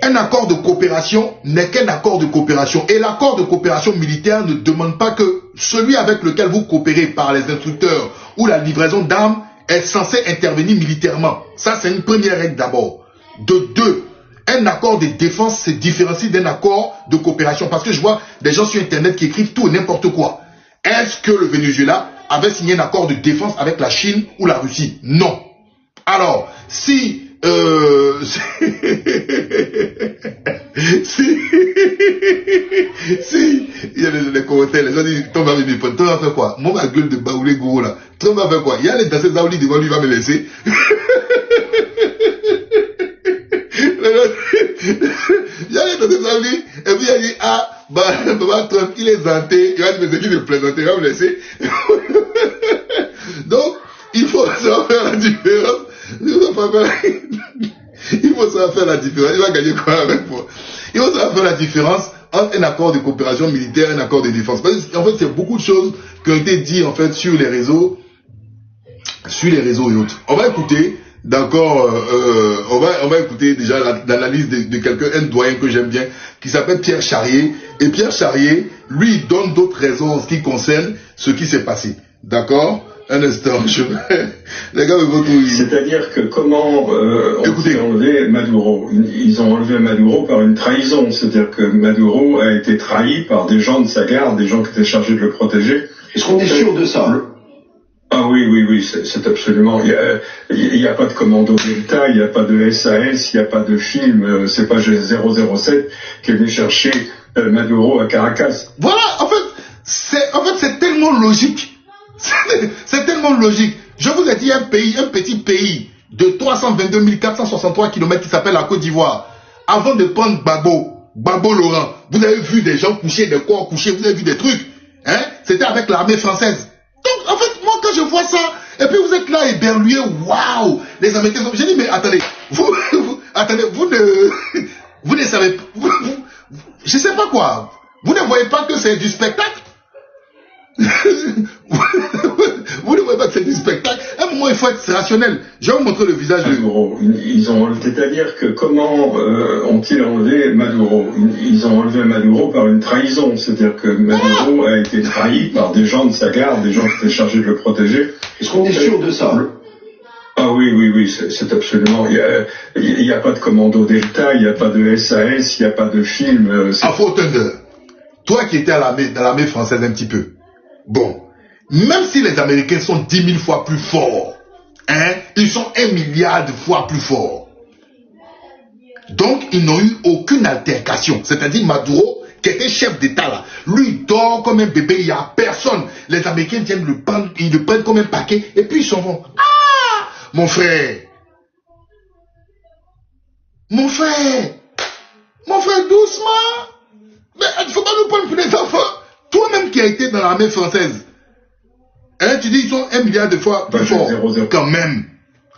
Un accord de coopération n'est qu'un accord de coopération. Et l'accord de coopération militaire ne demande pas que celui avec lequel vous coopérez par les instructeurs ou la livraison d'armes est censé intervenir militairement. Ça, c'est une première règle d'abord. De deux, un accord de défense se différencie d'un accord de coopération. Parce que je vois des gens sur Internet qui écrivent tout et n'importe quoi. Est-ce que le Venezuela avait signé un accord de défense avec la Chine ou la Russie? Non. Alors, si il y a les commentaires, les gens disent, Tom va venir, Tom va faire quoi? Moi, ma gueule de baoulé gros là, Tom va faire quoi? Il y a les danseurs Zaouli devant lui, il va me laisser. Il y a les danseurs Zaouli, et puis il a dit, ah, bah, Trump, il est zanté, il va dire, mais c'est qui de plaisanter, il va me laisser. Donc, il faut savoir faire la différence. Il faut savoir faire la différence. Il va gagner quoi avec moi? Il faut savoir faire la différence entre un accord de coopération militaire et un accord de défense. Parce que, en fait, c'est beaucoup de choses qui ont été dites en fait sur les réseaux et autres. On va écouter, d'accord, on va écouter déjà l'analyse de quelqu'un, un doyen que j'aime bien, qui s'appelle Pierre Charrier. Et Pierre Charrier, lui, il donne d'autres raisons en ce qui concerne ce qui s'est passé. D'accord? Un instant, les gars, c'est-à-dire que comment ont-ils enlevé Maduro? Ils ont enlevé Maduro par une trahison. C'est-à-dire que Maduro a été trahi par des gens de sa garde, des gens qui étaient chargés de le protéger. Est-ce qu'on est sûr de ça? Ah oui, c'est absolument. Il n'y a pas de commando Delta, il n'y a pas de SAS, il n'y a pas de film. C'est pas 007 qui est venu chercher Maduro à Caracas. Voilà, en fait, c'est tellement logique. C'est tellement logique. Je vous ai dit un petit pays de 322 463 km qui s'appelle la Côte d'Ivoire. Avant de prendre Gbagbo Laurent, vous avez vu des gens couchés, des corps couchés, vous avez vu des trucs. Hein? C'était avec l'armée française. Donc, en fait, moi, quand je vois ça, et puis vous êtes là éberlués, waouh, les Américains sont... J'ai dit, mais attendez, vous ne savez pas, je sais pas quoi. Vous ne voyez pas que c'est du spectacle? Vous ne voyez pas que c'est du spectacle? À un moment, il faut être rationnel. Je vais vous montrer le visage de... Ils ont, c'est-à-dire que comment ont-ils enlevé Maduro? Ils ont enlevé Maduro par une trahison. C'est-à-dire que Maduro a été trahi par des gens de sa garde, des gens qui étaient chargés de le protéger. Est-ce qu'on est sûr de ça? Ah oui, c'est absolument. Il n'y a pas de commando Delta, il n'y a pas de SAS, il n'y a pas de film. Afro Thunder, toi qui étais dans l'armée française un petit peu. Bon, même si les Américains sont 10 000 fois plus forts, hein, ils sont 1 milliard de fois plus forts. Donc, ils n'ont eu aucune altercation. C'est-à-dire Maduro, qui était chef d'État là, lui dort comme un bébé, il n'y a personne. Les Américains viennent le prendre, ils le prennent comme un paquet, et puis ils s'en vont. Ah, mon frère, doucement. Mais il ne faut pas nous prendre pour des enfants. Toi-même qui as été dans l'armée française, hein, tu dis ils sont 1 milliard de fois plus forts. Quand même.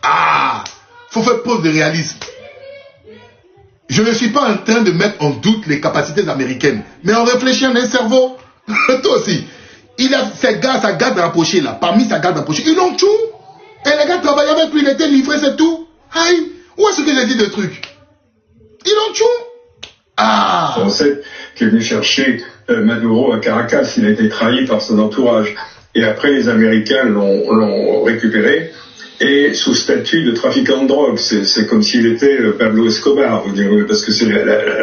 Ah, faut faire preuve de réalisme. Je ne suis pas en train de mettre en doute les capacités américaines, mais on réfléchit, on a un cerveau. Toi aussi. Il a sa garde rapprochée là, parmi sa garde rapprochée, ils l'ont tout. Et les gars travaillaient avec lui, il était livré, c'est tout. Aïe, où est-ce que j'ai dit de trucs? Ils l'ont tout. Ah. Français qui est venu chercher Maduro à Caracas, il a été trahi par son entourage. Et après, les Américains l'ont récupéré et sous statut de trafiquant de drogue. C'est comme s'il était Pablo Escobar, parce que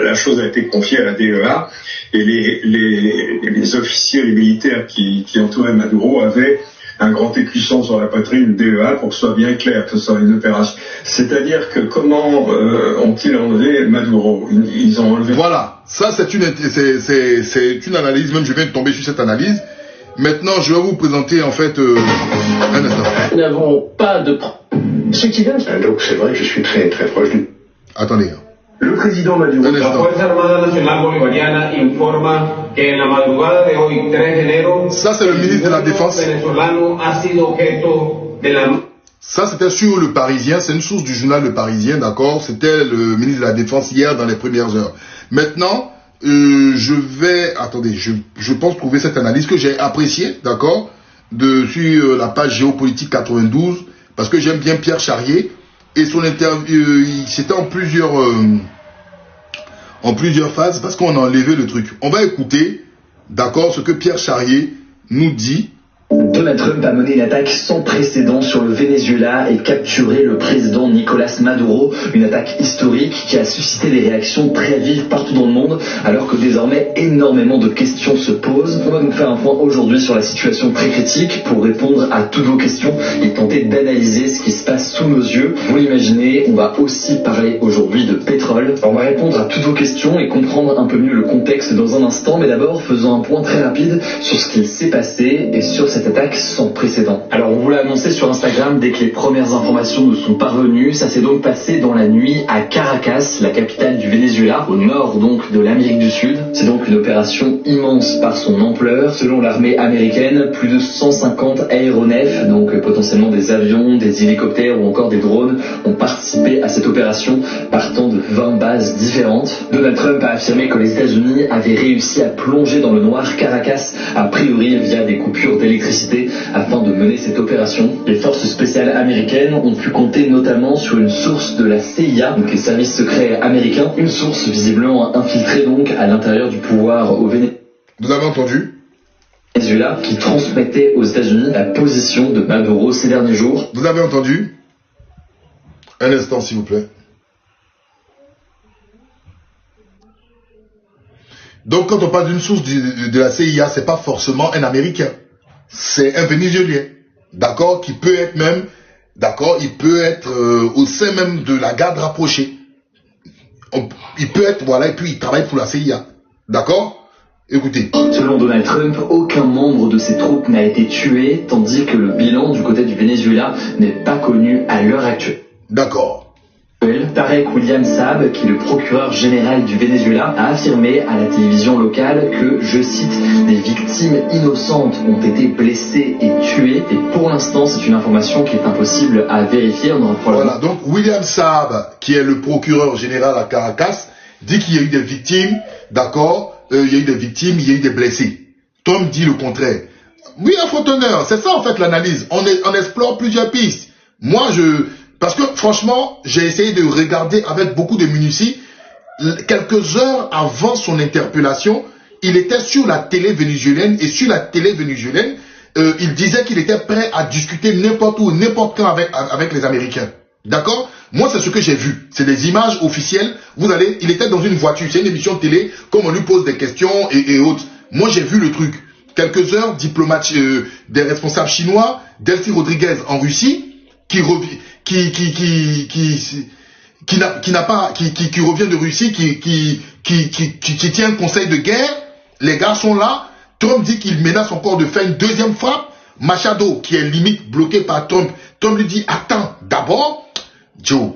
la chose a été confiée à la DEA et les officiers, les militaires qui entouraient Maduro avaient un grand écusson sur la poitrine DEA pour que ce soit bien clair, que ce soit une opération. C'est-à-dire que comment ont-ils enlevé Maduro? Ils ont enlevé... Voilà, ça c'est une analyse, même je viens de tomber sur cette analyse. Maintenant, je vais vous présenter en fait un instant. Nous n'avons pas de... Ce qui vient... Donc c'est vrai que je suis très très proche du... Attendez. Le président Maduro... Un instant. Ça c'est le ministre de la Défense. Ça c'était sur Le Parisien, c'est une source du journal Le Parisien, d'accord? C'était le ministre de la Défense hier dans les premières heures. Maintenant, je vais... Attendez, je pense trouver cette analyse que j'ai appréciée, d'accord? Sur la page Géopolitique 92, parce que j'aime bien Pierre Charrier, et son interview, c'était en plusieurs phases, parce qu'on a enlevé le truc. On va écouter, d'accord, ce que Pierre Charrier nous dit. Donald Trump a mené une attaque sans précédent sur le Venezuela et capturé le président Nicolás Maduro, une attaque historique qui a suscité des réactions très vives partout dans le monde, alors que désormais énormément de questions se posent. On va donc faire un point aujourd'hui sur la situation très critique pour répondre à toutes vos questions et tenter d'analyser ce qui se passe sous nos yeux. Vous l'imaginez, on va aussi parler aujourd'hui de pétrole. On va répondre à toutes vos questions et comprendre un peu mieux le contexte dans un instant, mais d'abord faisons un point très rapide sur ce qu'il s'est passé et sur cette attaque sans précédent. Alors on vous l'a annoncé sur Instagram dès que les premières informations nous sont parvenues. Ça s'est donc passé dans la nuit à Caracas, la capitale du Venezuela, au nord donc de l'Amérique du Sud. C'est donc une opération immense par son ampleur. Selon l'armée américaine, plus de 150 aéronefs, donc potentiellement des avions, des hélicoptères ou encore des drones, ont participé à cette opération partant de 20 bases différentes. Donald Trump a affirmé que les États-Unis avaient réussi à plonger dans le noir Caracas, a priori via des coupures d'électricité, afin de mener cette opération. Les forces spéciales américaines ont pu compter notamment sur une source de la CIA, donc les services secrets américains, une source visiblement infiltrée donc à l'intérieur du pouvoir au Venezuela. Vous avez entendu? Qui transmettait aux États-Unis la position de Maduro ces derniers jours. Vous avez entendu? Un instant s'il vous plaît. Donc quand on parle d'une source de la CIA, c'est pas forcément un Américain. C'est un Vénézuélien, d'accord, qui peut être même, d'accord, il peut être au sein même de la garde rapprochée. Il peut être, voilà, et puis il travaille pour la CIA, d'accord. Écoutez. Selon Donald Trump, aucun membre de ses troupes n'a été tué, tandis que le bilan du côté du Venezuela n'est pas connu à l'heure actuelle. D'accord. Tarek William Saab, qui est le procureur général du Venezuela, a affirmé à la télévision locale que, je cite, des victimes innocentes ont été blessées et tuées. Et pour l'instant, c'est une information qui est impossible à vérifier. Voilà, donc William Saab, qui est le procureur général à Caracas, dit qu'il y a eu des victimes, d'accord, il y a eu des victimes, il y a eu des blessés. Tom dit le contraire. Oui, un faux honneur, c'est ça en fait l'analyse. On explore plusieurs pistes. Moi, parce que franchement, j'ai essayé de regarder avec beaucoup de minutie. Quelques heures avant son interpellation, il était sur la télé vénézuélienne, et sur la télé vénézuélienne, il disait qu'il était prêt à discuter n'importe où, n'importe quand avec les Américains. D'accord? Moi, c'est ce que j'ai vu. C'est des images officielles. Vous allez, il était dans une voiture. C'est une émission de télé, comme on lui pose des questions et autres. Moi, j'ai vu le truc. Quelques heures, diplomates, des responsables chinois, Delcy Rodriguez en Russie, qui revient de Russie, qui tient un conseil de guerre. Les gars sont là. Trump dit qu'il menace encore de faire une deuxième frappe. Machado, qui est limite bloqué par Trump, Trump lui dit, attends, d'abord, Joe,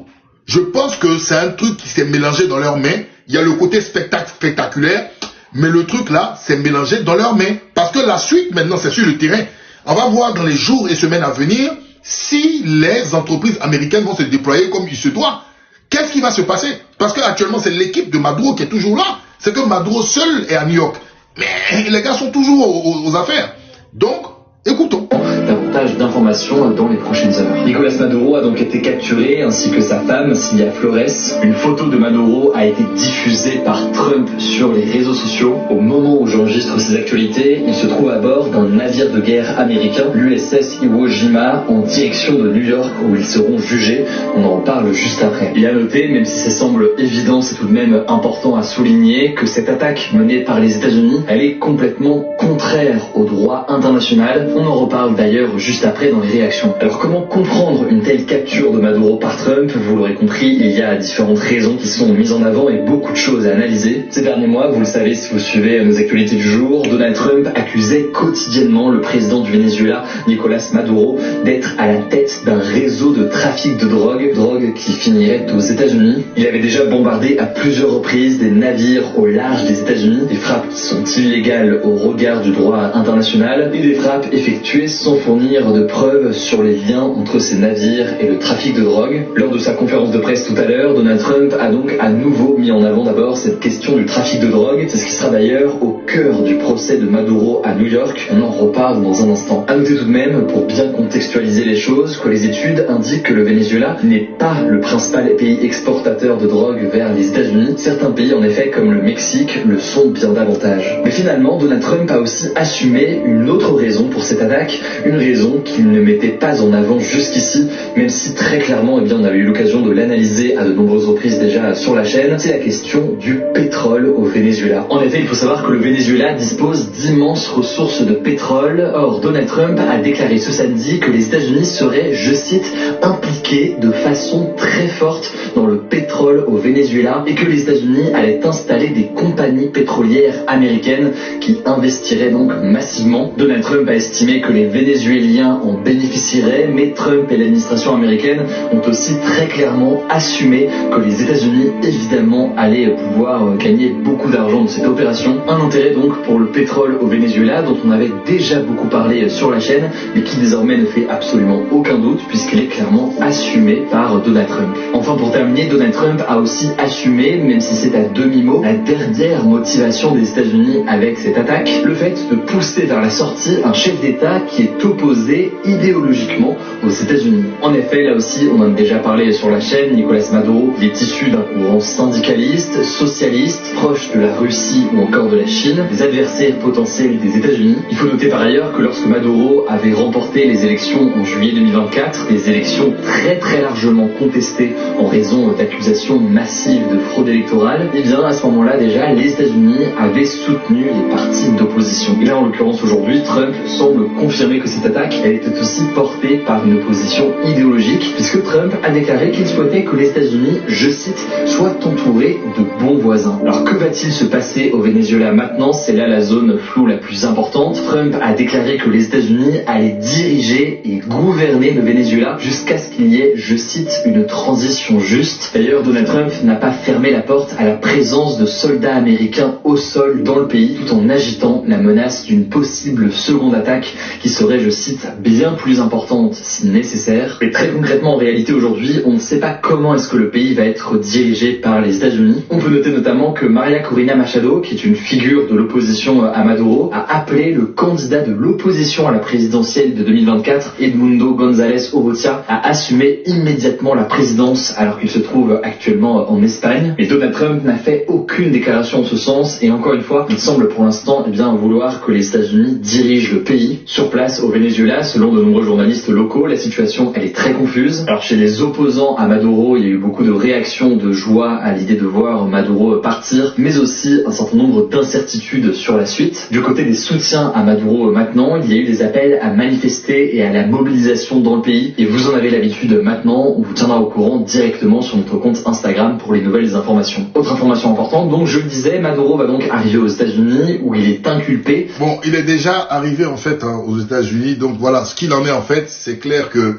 je pense que c'est un truc qui s'est mélangé dans leurs mains. Il y a le côté spectaculaire, mais le truc là, c'est mélangé dans leurs mains. Parce que la suite, maintenant, c'est sur le terrain. On va voir dans les jours et semaines à venir si les entreprises américaines vont se déployer comme il se doit. Qu'est-ce qui va se passer? Parce qu'actuellement, c'est l'équipe de Maduro qui est toujours là. C'est que Maduro seul est à New York. Mais les gars sont toujours aux affaires. Donc, écoutons. Davantage d'informations dans les prochaines heures. Nicolás Maduro a donc été capturé, ainsi que sa femme, Cilia Flores. Une photo de Maduro a été diffusée par Trump sur les réseaux sociaux. Au moment où j'enregistre ces actualités, il se trouve à bord d'un navire de guerre américain, l'USS Iwo Jima, en direction de New York, où ils seront jugés. On en parle juste après. Il a noté, même si ça semble évident, c'est tout de même important à souligner, que cette attaque menée par les États-Unis, elle est complètement contraire au droit international. On en reparle d'ailleurs juste après dans les réactions. Alors comment comprendre une telle capture de Maduro par Trump? Vous l'aurez compris, il y a différentes raisons qui sont mises en avant et beaucoup de choses à analyser. Ces derniers mois, vous le savez si vous suivez nos actualités du jour, Donald Trump accusait quotidiennement le président du Venezuela, Nicolás Maduro, d'être à la tête d'un réseau de trafic de drogue qui finirait aux États-Unis. Il avait déjà bombardé à plusieurs reprises des navires au large des États-Unis, des frappes qui sont illégales au regard du droit international et des frappes effectuées sans fournir fournir de preuves sur les liens entre ces navires et le trafic de drogue. Lors de sa conférence de presse tout à l'heure, Donald Trump a donc à nouveau mis en avant d'abord cette question du trafic de drogue. C'est ce qui sera d'ailleurs au cœur du procès de Maduro à New York. On en reparle dans un instant. À noter tout de même, pour bien contextualiser les choses, que les études indiquent que le Venezuela n'est pas le principal pays exportateur de drogue vers les États-Unis. Certains pays, en effet, comme le Mexique, le sont bien davantage. Mais finalement, Donald Trump a aussi assumé une autre raison pour cette attaque, une raison qu'il ne mettait pas en avant jusqu'ici, même si très clairement, on avait eu l'occasion de l'analyser à de nombreuses reprises déjà sur la chaîne, c'est la question du pétrole au Venezuela. En effet, il faut savoir que le Venezuela dispose d'immenses ressources de pétrole. Or, Donald Trump a déclaré ce samedi que les États-Unis seraient, je cite, impliqués de façon très forte dans le pétrole au Venezuela et que les États-Unis allaient installer des compagnies pétrolières américaines qui investiraient donc massivement. Donald Trump a estimé que les Vénézuéliens en bénéficieraient, mais Trump et l'administration américaine ont aussi très clairement assumé que les États-Unis, évidemment, allaient pouvoir gagner beaucoup d'argent de cette opération. Un intérêt donc pour le pétrole au Venezuela, dont on avait déjà beaucoup parlé sur la chaîne, mais qui désormais ne fait absolument aucun doute, puisqu'il est clairement assumé par Donald Trump. Enfin, pour terminer, Donald Trump a aussi assumé, même si c'est à demi-mot, la dernière motivation des États-Unis avec cette attaque, le fait de pousser vers la sortie un chef d'État qui est opposé idéologiquement aux États-Unis. En effet, là aussi, on en a déjà parlé sur la chaîne, Nicolás Maduro, il est issu d'un courant syndicaliste, socialiste, proche de la Russie ou encore de la Chine, des adversaires potentiels des États-Unis. Il faut noter par ailleurs que lorsque Maduro avait remporté les élections en juillet 2024, des élections très largement contestées en raison d'accusations massives de fraude électorale, et bien à ce moment-là déjà, les États-Unis avaient soutenu les partis d'opposition. Et là, en l'occurrence aujourd'hui, Trump semble confirmer que cette attaque, elle était aussi portée par une opposition idéologique, puisque Trump a déclaré qu'il souhaitait que les États-Unis, je cite, soient entourés de bons voisins. Alors que va-t-il se passer au Venezuela maintenant? C'est là la zone floue la plus importante. Trump a déclaré que les États-Unis allaient diriger et gouverner le Venezuela jusqu'à ce qu'il y ait, je cite, une transition juste. D'ailleurs, Donald Trump n'a pas fermé la porte à la présence de soldats américains au sol dans le pays, tout en agitant la menace d'une possible seconde attaque qui serait, je cite, bien plus importante si nécessaire. Mais très concrètement, en réalité, aujourd'hui, on ne sait pas comment est-ce que le pays va être dirigé par les États-Unis. On peut noter notamment que María Corina Machado, qui est une figure de l'opposition à Maduro, a appelé le candidat de l'opposition à la présidentielle de 2024, Edmundo González Urrutia, à assumer immédiatement la présidence alors qu'il se trouve actuellement en Espagne. Mais Donald Trump n'a fait aucune déclaration en ce sens et encore une fois, il semble pour l'instant vouloir que les États-Unis dirigent le pays. Sur place au Venezuela, selon de nombreux journalistes locaux, la situation elle est très confuse. Alors chez les opposants à Maduro, il y a eu beaucoup de réactions de joie à l'idée de voir Maduro partir, mais aussi un certain nombre d'incertitudes sur la suite. Du côté des soutiens à Maduro maintenant, il y a eu des appels à manifester et à la mobilisation dans le pays. Et vous en avez l'habitude maintenant, on vous tiendra au courant directement sur notre compte Instagram pour les nouvelles informations. Autre information importante, donc je le disais, Maduro va donc arriver aux États-Unis où il est inculpé. Bon, il est déjà arrivé en fait aux États-Unis, donc voilà, ce qu'il en est en fait, c'est clair que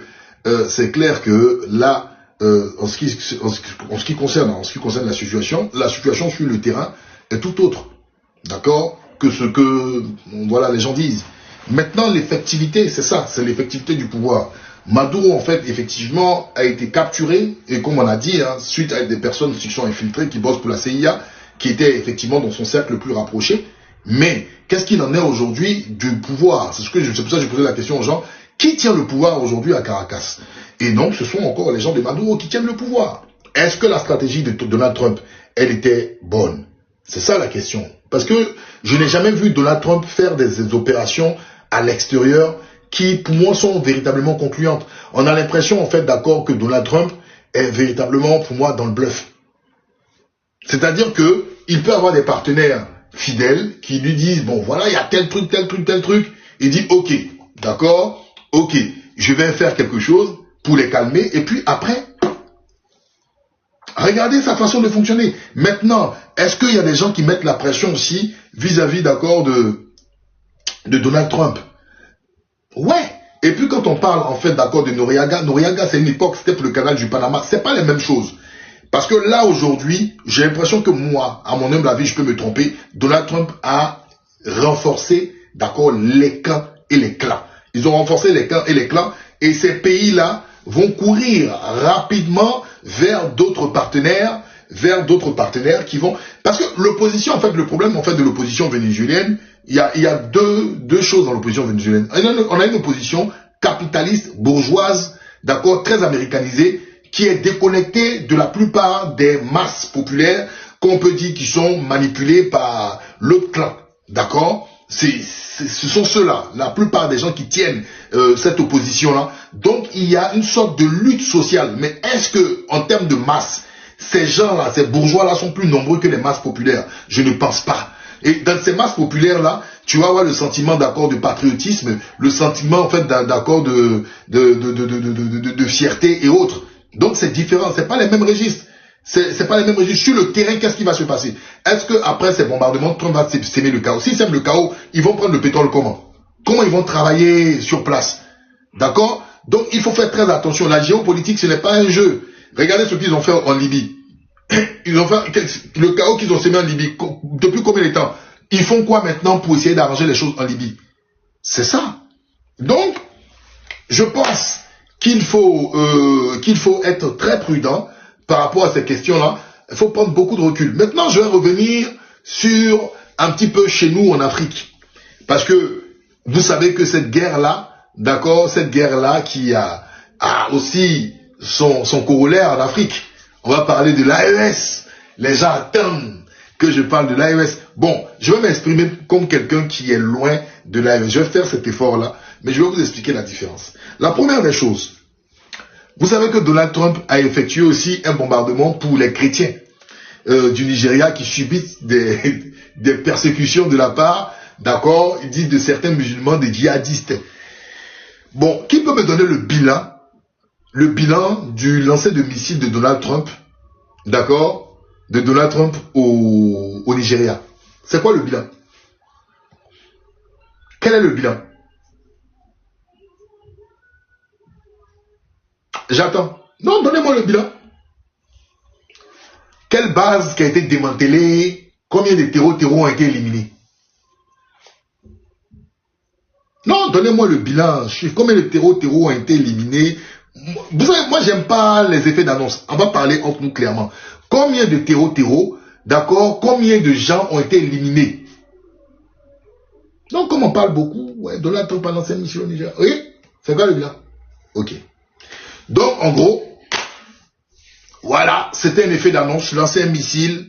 là, en ce qui concerne la situation sur le terrain est tout autre, d'accord, que ce que voilà les gens disent. Maintenant, l'effectivité, c'est ça, c'est l'effectivité du pouvoir. Maduro, en fait, effectivement, a été capturé, et comme on a dit, suite à des personnes qui sont infiltrées, qui bossent pour la CIA, qui étaient effectivement dans son cercle le plus rapproché. Mais, qu'est-ce qu'il en est aujourd'hui du pouvoir? C'est pour ça que je posais la question aux gens, qui tient le pouvoir aujourd'hui à Caracas? Et donc, ce sont encore les gens de Maduro qui tiennent le pouvoir. Est-ce que la stratégie de Donald Trump, elle était bonne? C'est ça la question. Parce que je n'ai jamais vu Donald Trump faire des opérations à l'extérieur qui, pour moi, sont véritablement concluantes. On a l'impression, en fait, d'accord, que Donald Trump est véritablement, pour moi, dans le bluff. C'est-à-dire que il peut avoir des partenaires fidèles qui lui disent, bon, voilà, il y a tel truc. Il dit, ok, d'accord, ok, je vais faire quelque chose pour les calmer. Et puis après, regardez sa façon de fonctionner. Maintenant, est-ce qu'il y a des gens qui mettent la pression aussi vis-à-vis, d'accord, de Donald Trump? Ouais. Et puis quand on parle en fait d'accord de Noriega, c'est une époque, c'était pour le canal du Panama, c'est pas les mêmes choses. Parce que là aujourd'hui, j'ai l'impression que moi, à mon humble avis, je peux me tromper, Donald Trump a renforcé, d'accord, les camps et les clans. Ils ont renforcé les camps et les clans. Et ces pays-là vont courir rapidement vers d'autres partenaires qui vont... Parce que l'opposition, en fait, le problème en fait de l'opposition vénézuélienne, il y a deux choses dans l'opposition vénézuélienne. On a une opposition capitaliste, bourgeoise, d'accord, très américanisée, qui est déconnectée de la plupart des masses populaires qu'on peut dire qui sont manipulées par l'autre clan, d'accord. Ce sont ceux-là, la plupart des gens qui tiennent cette opposition-là. Donc, il y a une sorte de lutte sociale. Mais est-ce que, en termes de masse, ces gens-là, ces bourgeois-là sont plus nombreux que les masses populaires? Je ne pense pas. Et dans ces masses populaires-là, tu vas avoir le sentiment d'accord de patriotisme, le sentiment, en fait, d'accord de fierté et autres. Donc, c'est différent. C'est pas les mêmes registres. C'est pas les mêmes registres. Sur le terrain, qu'est-ce qui va se passer? Est-ce que après ces bombardements, Trump va s'aimer le chaos? S'ils s'aiment le chaos, ils vont prendre le pétrole comment? Comment ils vont travailler sur place? D'accord? Donc, il faut faire très attention. La géopolitique, ce n'est pas un jeu. Regardez ce qu'ils ont fait en Libye. Ils ont fait le chaos qu'ils ont semé en Libye. Depuis combien de temps? Ils font quoi maintenant pour essayer d'arranger les choses en Libye? C'est ça. Donc, je pense qu'il faut être très prudent par rapport à ces questions-là. Il faut prendre beaucoup de recul. Maintenant, je vais revenir sur un petit peu chez nous en Afrique. Parce que vous savez que cette guerre-là, d'accord, cette guerre-là qui a aussi son corollaire en Afrique. On va parler de l'AES. Les gens attendent que je parle de l'AES. Bon, je vais m'exprimer comme quelqu'un qui est loin de l'AES. Je vais faire cet effort-là, mais je vais vous expliquer la différence. La première des choses, vous savez que Donald Trump a effectué aussi un bombardement pour les chrétiens du Nigeria qui subissent des persécutions de la part, d'accord, ils disent de certains musulmans, des djihadistes. Bon, qui peut me donner le bilan du lancer de missiles de Donald Trump, d'accord, de Donald Trump au Nigeria? C'est quoi le bilan? Quel est le bilan? J'attends. Non, donnez-moi le bilan. Quelle base qui a été démantelée? Combien de terreaux ont été éliminés? Non, donnez-moi le bilan. Combien de terreaux ont été éliminés? Vous savez, moi, j'aime pas les effets d'annonce. On va parler entre nous clairement. Combien de terreaux, d'accord? Combien de gens ont été éliminés? Donc, comme on parle beaucoup, ouais, Donald Trump a lancé une mission au Niger. Oui, c'est quoi le bilan? Ok. Donc, en gros, voilà, c'était un effet d'annonce, lancer un missile.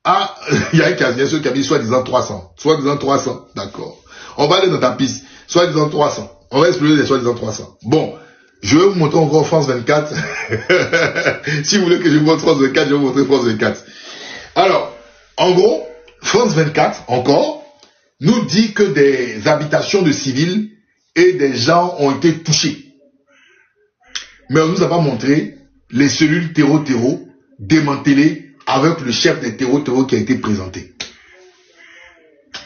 Ah, il y a un bien sûr qui a mis soi-disant 300. Soi-disant 300, d'accord. On va aller dans ta piste. Soi-disant 300. On va exploser les soi-disant 300. Bon, je vais vous montrer encore France 24. Si vous voulez que je vous montre France 24, je vais vous montrer France 24. Alors, en gros, France 24, encore, nous dit que des habitations de civils et des gens ont été touchés. Mais on ne nous a pas montré les cellules terreau démantelées avec le chef des terreau qui a été présenté.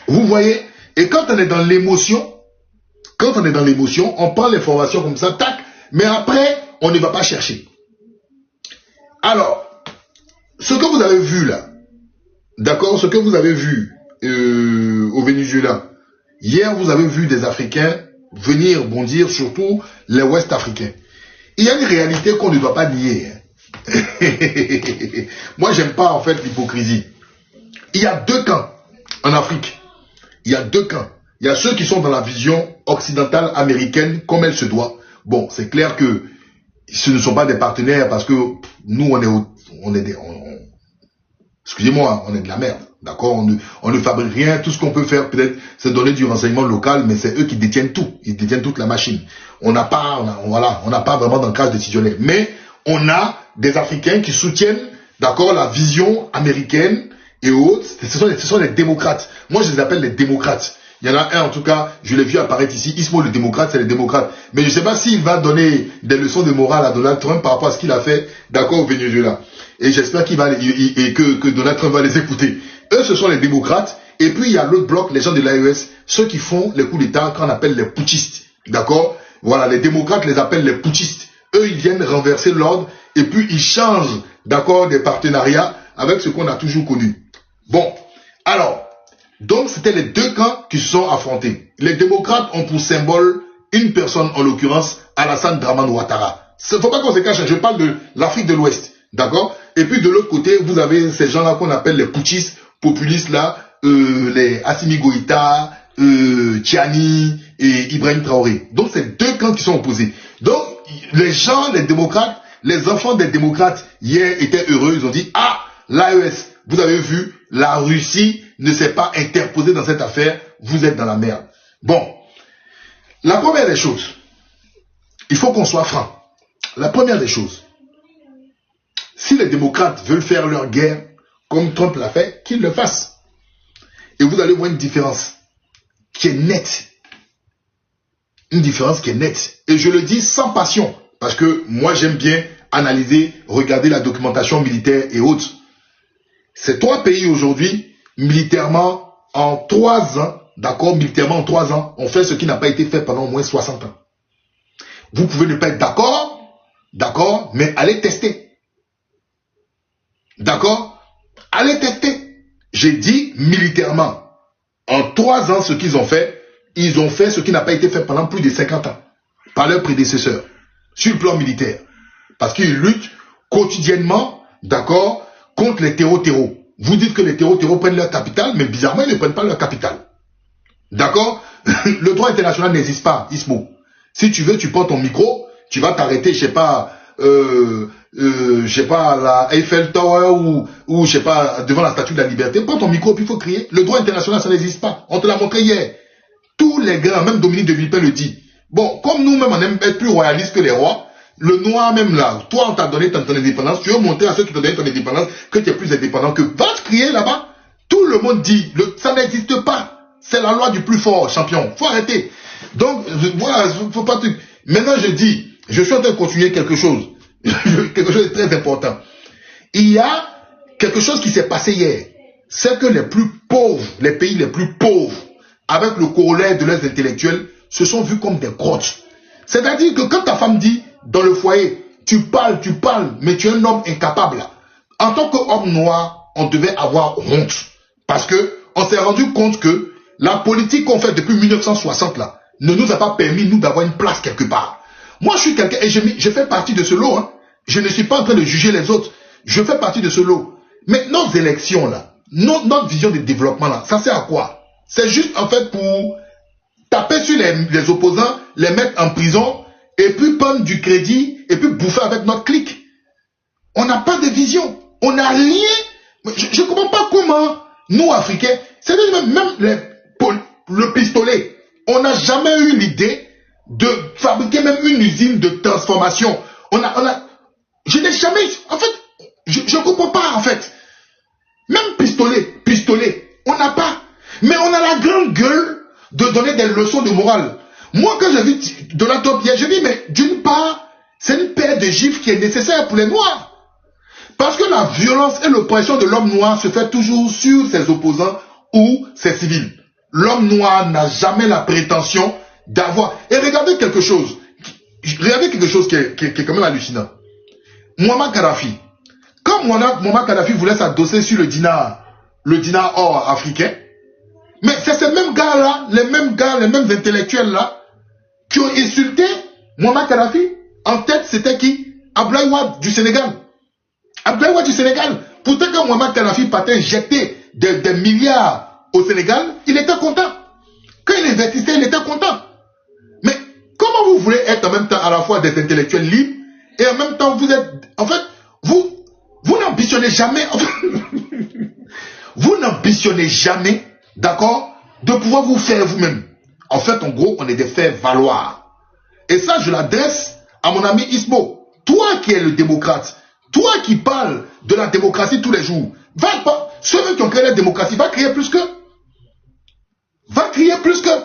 Vous voyez? Et quand on est dans l'émotion, on prend l'information comme ça, tac, mais après, on ne va pas chercher. Alors, ce que vous avez vu là, d'accord, ce que vous avez vu au Venezuela, hier vous avez vu des Africains venir bondir, surtout les Ouest-Africains. Il y a une réalité qu'on ne doit pas nier. Moi, j'aime pas en fait l'hypocrisie. Il y a deux camps en Afrique. Il y a deux camps. Il y a ceux qui sont dans la vision occidentale américaine comme elle se doit. Bon, c'est clair que ce ne sont pas des partenaires parce que nous, excusez-moi, on est de la merde. D'accord, on ne fabrique rien. Tout ce qu'on peut faire, peut-être, c'est donner du renseignement local, mais c'est eux qui détiennent tout. Ils détiennent toute la machine. On n'a pas vraiment d'ancrage décisionnaire. Mais on a des Africains qui soutiennent, d'accord, la vision américaine et autres. Ce sont les démocrates. Moi, je les appelle les démocrates. Il y en a un, en tout cas, je l'ai vu apparaître ici. Ismo, le démocrate, c'est les démocrates. Mais je ne sais pas s'il va donner des leçons de morale à Donald Trump par rapport à ce qu'il a fait, d'accord, au Venezuela. Et j'espère que Donald Trump va les écouter. Eux, ce sont les démocrates. Et puis, il y a l'autre bloc, les gens de l'AES, ceux qui font les coups d'État qu'on appelle les putschistes. D'accord? Voilà, les démocrates les appellent les putschistes. Eux, ils viennent renverser l'ordre et puis ils changent, d'accord, des partenariats avec ce qu'on a toujours connu. Bon, alors, Donc, c'était les deux camps qui se sont affrontés. Les démocrates ont pour symbole une personne, en l'occurrence, Alassane Dramane Ouattara. Il ne faut pas qu'on se cache, je parle de l'Afrique de l'Ouest. D'accord? Et puis, de l'autre côté, vous avez ces gens-là qu'on appelle les putschistes, populistes, là, les Assimi Goïta, Tiani et Ibrahim Traoré. Donc, c'est deux camps qui sont opposés. Donc, les gens, les démocrates, les enfants des démocrates, hier, étaient heureux. Ils ont dit, ah, l'AES, vous avez vu, la Russie ne s'est pas interposée dans cette affaire. Vous êtes dans la merde. Bon. La première des choses, il faut qu'on soit franc. La première des choses, si les démocrates veulent faire leur guerre, comme Trump l'a fait, qu'ils le fassent. Et vous allez voir une différence qui est nette. Une différence qui est nette. Et je le dis sans passion, parce que moi j'aime bien analyser, regarder la documentation militaire et autres. Ces trois pays aujourd'hui, militairement, en 3 ans, d'accord, militairement en 3 ans, ont fait ce qui n'a pas été fait pendant au moins 60 ans. Vous pouvez ne pas être d'accord, mais allez tester. D'accord? Allez tester. J'ai dit militairement. En 3 ans, ce qu'ils ont fait, ils ont fait ce qui n'a pas été fait pendant plus de 50 ans. Par leurs prédécesseurs. Sur le plan militaire. Parce qu'ils luttent quotidiennement, d'accord, contre les terreaux. Vous dites que les terreaux prennent leur capital, mais bizarrement, ils ne prennent pas leur capital. D'accord? Le droit international n'existe pas, Ismo. Si tu veux, tu prends ton micro, tu vas t'arrêter, je sais pas, à la Eiffel Tower ou je sais pas, devant la Statue de la Liberté. Prends ton micro, puis il faut crier. Le droit international, ça n'existe pas. On te l'a montré hier. Tous les grands, même Dominique de Villepin le dit. Bon, comme nous-mêmes, on aime être plus royalistes que les rois, le noir même là, toi, on t'a donné ton indépendance, tu veux montrer à ceux qui t'ont donné ton indépendance que tu es plus indépendant que. Va te crier là-bas. Tout le monde dit, ça n'existe pas. C'est la loi du plus fort, champion. Faut arrêter. Donc, voilà, faut pas truc. Maintenant, je dis, je suis en train de continuer quelque chose. Quelque chose de très important. Il y a quelque chose qui s'est passé hier. C'est que les plus pauvres, les pays les plus pauvres, avec le corollaire de leurs intellectuels, se sont vus comme des grottes. C'est-à-dire que quand ta femme dit, dans le foyer, tu parles, mais tu es un homme incapable. En tant qu'homme noir, on devait avoir honte. Parce que on s'est rendu compte que la politique qu'on fait depuis 1960 là, ne nous a pas permis, nous, d'avoir une place quelque part. Moi, je suis quelqu'un, et je fais partie de ce lot. Hein. Je ne suis pas en train de juger les autres. Je fais partie de ce lot. Mais nos élections, là, notre vision de développement, là, ça sert à quoi? C'est juste, en fait, pour taper sur les opposants, les mettre en prison, et puis prendre du crédit, et puis bouffer avec notre clique. On n'a pas de vision. On n'a rien. Je ne comprends pas comment, nous, Africains, c'est-à-dire même le pistolet, on n'a jamais eu l'idée de fabriquer même une usine de transformation. Je n'ai jamais, en fait, je ne comprends pas, en fait. Même pistolet, on n'a pas. Mais on a la grande gueule de donner des leçons de morale. Moi, quand j'ai vu Donald Trump hier, je dis, mais d'une part, c'est une paire de gifles qui est nécessaire pour les Noirs. Parce que la violence et l'oppression de l'homme noir se fait toujours sur ses opposants ou ses civils. L'homme noir n'a jamais la prétention d'avoir... Et regardez quelque chose qui est quand même hallucinant. Muammar Kadhafi. Quand Muammar Kadhafi voulait s'adosser sur le dinar or africain, mais c'est ces mêmes gars-là, les mêmes intellectuels-là, qui ont insulté Muammar Kadhafi. En tête, c'était qui? Abdoulaye Wade du Sénégal. Abdoulaye Wade du Sénégal. Pourtant, quand Muammar Kadhafi partait jeter des milliards au Sénégal, il était content. Quand il investissait, il était content. Mais comment vous voulez être en même temps à la fois des intellectuels libres et en même temps vous êtes... En fait, vous n'ambitionnez jamais... vous n'ambitionnez jamais, d'accord, de pouvoir vous faire vous-même. En fait, en gros, on est des faire valoir. Et ça, je l'adresse à mon ami Ismo. Toi qui es le démocrate, toi qui parles de la démocratie tous les jours, ceux qui ont créé la démocratie, va crier plus qu'eux. Va crier plus qu'eux.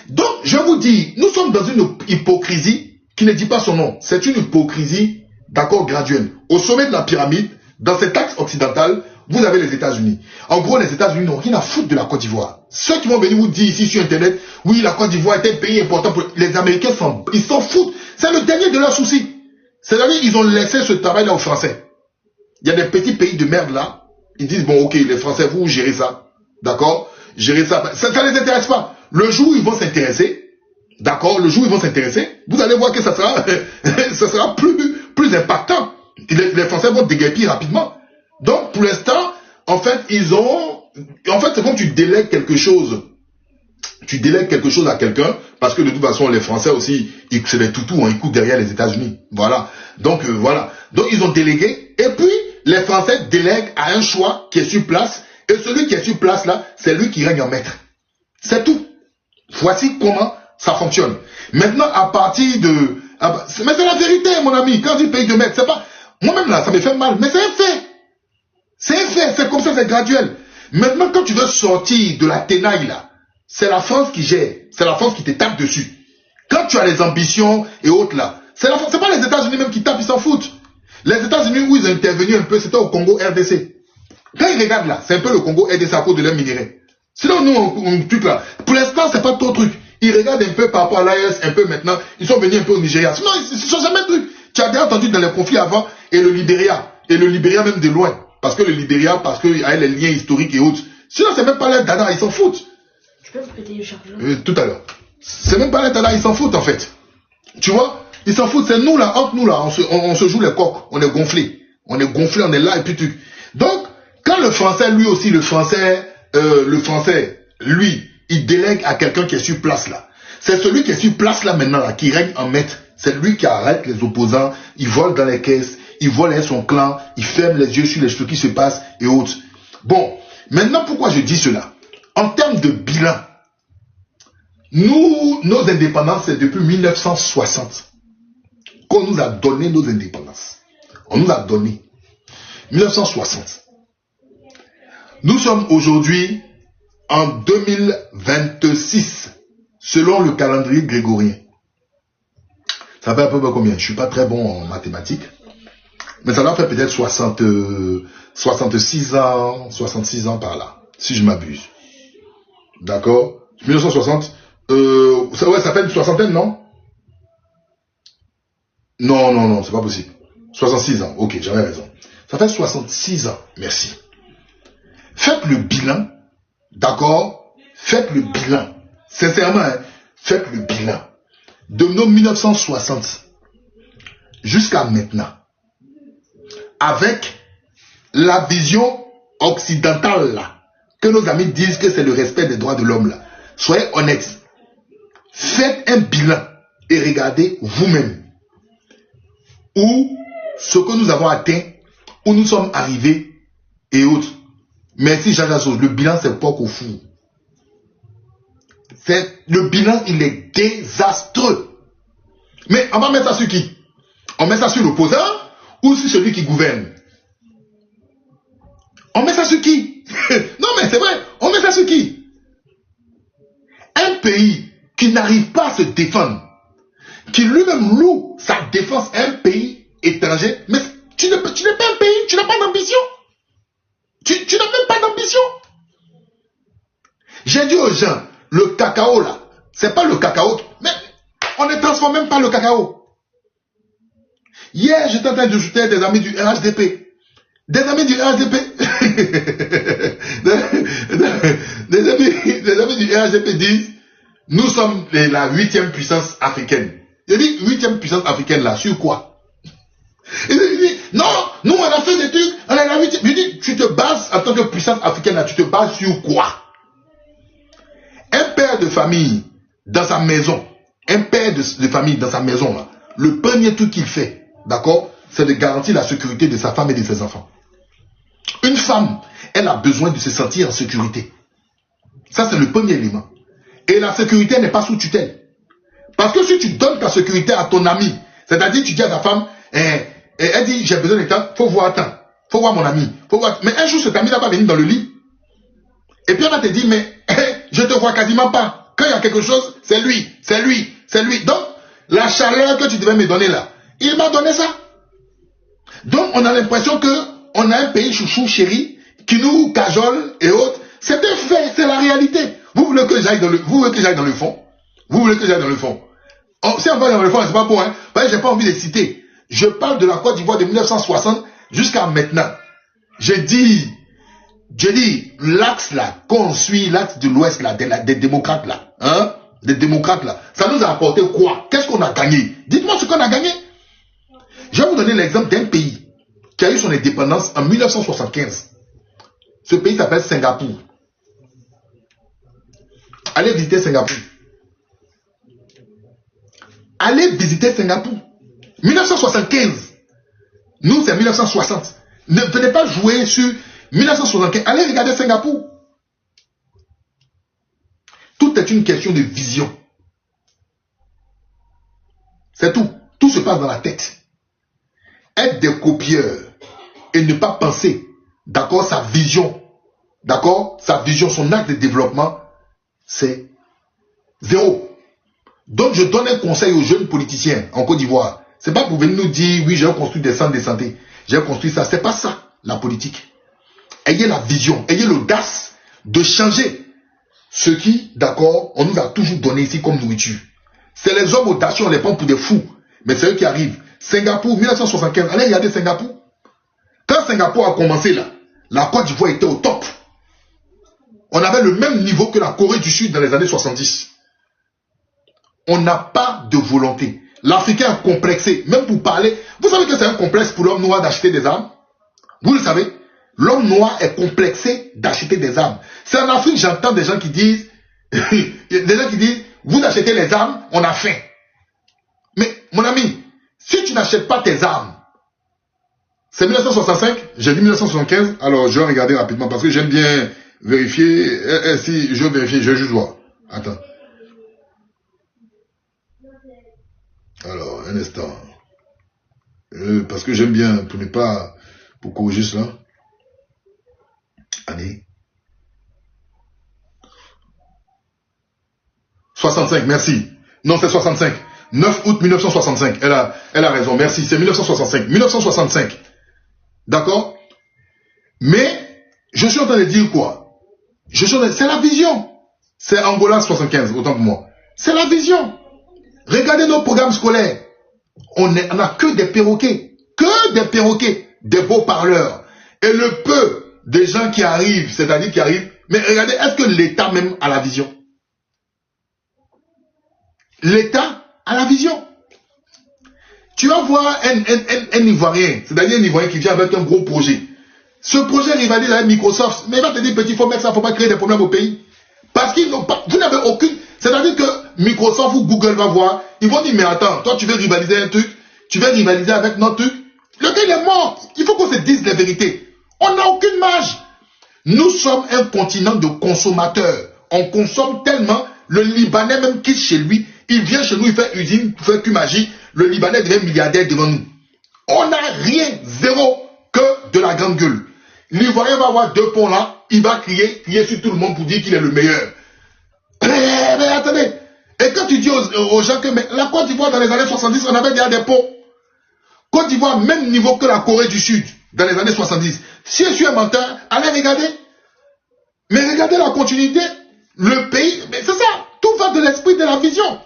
Donc, je vous dis, nous sommes dans une hypocrisie qui ne dit pas son nom. C'est une hypocrisie, d'accord, graduelle. Au sommet de la pyramide, dans cet axe occidental, vous avez les États-Unis. En gros, les États-Unis n'ont rien à foutre de la Côte d'Ivoire. Ceux qui vont venir vous dire ici sur Internet, oui, la Côte d'Ivoire est un pays important pour les Américains, ils s'en foutent. C'est le dernier de leurs soucis. C'est-à-dire qu'ils ont laissé ce travail-là aux Français. Il y a des petits pays de merde là. Ils disent, bon, ok, les Français, vous gérez ça. d'accord, gérer ça. Ça ne les intéresse pas. Le jour où ils vont s'intéresser, d'accord, le jour où ils vont s'intéresser, vous allez voir que ça sera plus impactant. Les Français vont déguerpir rapidement. Donc, pour l'instant, en fait, c'est comme tu délègues quelque chose. Tu délègues quelque chose à quelqu'un, parce que de toute façon, les Français aussi, c'est des toutous, hein, ils courent derrière les États-Unis. Voilà. Donc, voilà. Donc, ils ont délégué, et puis, les Français délèguent à un choix qui est sur place, et celui qui est sur place là, c'est lui qui règne en maître. C'est tout. Voici comment ça fonctionne. Maintenant, à partir de... Mais c'est la vérité, mon ami. Quand tu payes de maître, c'est pas... Moi-même là, ça me fait mal, mais c'est un fait. C'est un fait, c'est comme ça, c'est graduel. Maintenant, quand tu veux sortir de la tenaille là, c'est la France qui gère. C'est la France qui te tape dessus. Quand tu as les ambitions et autres là, c'est pas les États-Unis même qui tapent, ils s'en foutent. Les États-Unis où ils ont intervenu un peu, c'était au Congo RDC. Quand ils regardent là, c'est un peu le Congo RDC à cause de leur minerai. Sinon, nous, on truc là. Pour l'instant, c'est pas ton truc. Ils regardent un peu par rapport à l'AES, un peu maintenant. Ils sont venus un peu au Nigeria. Sinon, ils ne sont jamais un truc. Tu as déjà entendu dans les conflits avant, et le Libéria. Et le Libéria même de loin. Parce que le Libéria, parce qu'il y a les liens historiques et autres. Sinon, c'est même pas leur dada, ils s'en foutent. Je peux vous péter le chargeur tout à l'heure. C'est même pas leur dada, ils s'en foutent en fait. Tu vois, ils s'en foutent. C'est nous là, entre nous là, on se joue les coqs. On est gonflés. On est gonflés, on est là et puis tu. Donc, quand le Français, lui aussi, le Français, lui, il délègue à quelqu'un qui est sur place là. C'est celui qui est sur place là maintenant là, qui règne en maître. C'est lui qui arrête les opposants, il vole dans les caisses, il vole son clan, il ferme les yeux sur les choses qui se passent et autres. Bon, maintenant pourquoi je dis cela? En termes de bilan, nos indépendances, c'est depuis 1960 qu'on nous a donné nos indépendances. On nous a donné 1960. Nous sommes aujourd'hui en 2026, selon le calendrier grégorien. Ça fait à peu près combien? Je ne suis pas très bon en mathématiques. Mais ça doit faire peut-être 66 ans par là, si je m'abuse. D'accord? 1960. Ouais, ça fait une soixantaine, non? Non, c'est pas possible. 66 ans, ok, j'avais raison. Ça fait 66 ans, merci. Faites le bilan, d'accord? Faites le bilan. Sincèrement, hein, faites le bilan. De nos 1960 jusqu'à maintenant, avec la vision occidentale là, que nos amis disent que c'est le respect des droits de l'homme là, soyez honnêtes, faites un bilan et regardez vous-même où ce que nous avons atteint, où nous sommes arrivés et autres. Merci Jacques Assos, le bilan c'est pas qu'au fou. Le bilan, il est désastreux. Mais on va mettre ça sur qui? On met ça sur l'opposant ou sur celui qui gouverne? On met ça sur qui? Non mais c'est vrai, on met ça sur qui? Un pays qui n'arrive pas à se défendre, qui lui-même loue sa défense à un pays étranger, mais tu n'es pas un pays, tu n'as pas d'ambition. Tu n'as même pas d'ambition. J'ai dit aux gens, le cacao là, c'est pas le cacao, mais on ne transforme même pas le cacao. Hier, j'étais en train de discuter des amis du RHDP. Des amis du RHDP. des amis du RHDP disent, nous sommes la 8e puissance africaine. Je dis, 8e puissance africaine là, sur quoi? Il dit, non, nous on a fait des trucs, on est la 8e. Je dis, tu te bases en tant que puissance africaine là, tu te bases sur quoi? Un père de famille dans sa maison, un père de famille dans sa maison, là, le premier truc qu'il fait, d'accord, c'est de garantir la sécurité de sa femme et de ses enfants. Une femme, elle a besoin de se sentir en sécurité. Ça, c'est le premier élément. Et la sécurité n'est pas sous tutelle. Parce que si tu donnes ta sécurité à ton ami, c'est-à-dire tu dis à ta femme, elle dit, j'ai besoin de temps, faut voir mon ami. Mais un jour, cet ami-là va venir dans le lit. Et puis, on va te dire, mais je te vois quasiment pas. Quand il y a quelque chose, c'est lui. Donc, la chaleur que tu devais me donner là, il m'a donné ça. Donc, on a l'impression qu'on a un pays chouchou chéri qui nous cajole et autres. C'est un fait, c'est la réalité. Vous voulez que j'aille dans le fond? Vous voulez que j'aille dans le fond? Si on va dans le fond, c'est pas bon, hein. Parce que j'ai pas envie de citer. Je parle de la Côte d'Ivoire de 1960 jusqu'à maintenant. J'ai dit, Je dis, l'axe là, qu'on suit, l'axe de l'Ouest là, des démocrates là, hein, des démocrates là, ça nous a apporté quoi? Qu'est-ce qu'on a gagné? Dites-moi ce qu'on a gagné. Je vais vous donner l'exemple d'un pays qui a eu son indépendance en 1975. Ce pays s'appelle Singapour. Allez visiter Singapour. Allez visiter Singapour. 1975. Nous, c'est 1960. Ne venez pas jouer sur 1975. Allez regarder Singapour. Tout est une question de vision. C'est tout. Tout se passe dans la tête. Être des copieurs et ne pas penser, d'accord, sa vision, d'accord, sa vision, son acte de développement, c'est zéro. Donc je donne un conseil aux jeunes politiciens en Côte d'Ivoire. C'est pas pour venir nous dire, oui, j'ai construit des centres de santé, j'ai construit ça. C'est pas ça, la politique. Ayez la vision, ayez l'audace de changer ce qui, d'accord, on nous a toujours donné ici comme nourriture. C'est les hommes audacieux, on les prend pour des fous. Mais c'est eux qui arrivent. Singapour, 1975. Allez regarder Singapour. Quand Singapour a commencé là, la Côte d'Ivoire était au top. On avait le même niveau que la Corée du Sud dans les années 70. On n'a pas de volonté. L'Africain est complexé. Même pour parler, vous savez que c'est un complexe pour l'homme noir d'acheter des armes? Vous le savez? L'homme noir est complexé d'acheter des armes. C'est en Afrique, j'entends des gens qui disent, vous achetez les armes, on a faim. Mais, mon ami, si tu n'achètes pas tes armes, c'est 1965, j'ai dit 1975, alors je vais regarder rapidement parce que j'aime bien vérifier. Si je vérifie, je vais juste voir. Attends. Alors, un instant. Parce que j'aime bien, pour ne pas, pour corriger cela. Année. 65, merci. Non, c'est 65. 9 août 1965. Elle a raison, merci. C'est 1965. 1965. D'accord? Mais, je suis en train de dire quoi? C'est la vision. C'est Angola 75, autant pour moi. C'est la vision. Regardez nos programmes scolaires. On n'a que des perroquets. Que des perroquets. Des beaux parleurs. Et le peu de gens qui arrivent, c'est-à-dire qui arrivent. Mais regardez, est-ce que l'État même a la vision? L'État a la vision. Tu vas voir un Ivoirien, c'est-à-dire un Ivoirien qui vient avec un gros projet. Ce projet rivalise avec Microsoft, mais il va te dire, petit, il faut mettre ça, il ne faut pas créer des problèmes au pays. Parce qu'ils n'ont pas, vous n'avez aucune, c'est-à-dire que Microsoft ou Google va voir, ils vont dire, mais attends, toi tu veux rivaliser un truc, tu veux rivaliser avec notre truc, le gars il est mort, il faut qu'on se dise la vérité. On n'a aucune marge. Nous sommes un continent de consommateurs. On consomme tellement, le Libanais même quitte chez lui, il vient chez nous, il fait usine, il fait magie, le Libanais devient milliardaire devant nous. On n'a rien, zéro, que de la grande gueule. L'Ivoirien va avoir 2 ponts là, il va crier sur tout le monde pour dire qu'il est le meilleur. Mais attendez, et quand tu dis aux gens que mais la Côte d'Ivoire dans les années 70, on avait déjà des ponts. Côte d'Ivoire, même niveau que la Corée du Sud dans les années 70. Si je suis un menteur, allez regarder. Mais regardez la continuité. Le pays, mais c'est ça, tout va de l'esprit de la vision.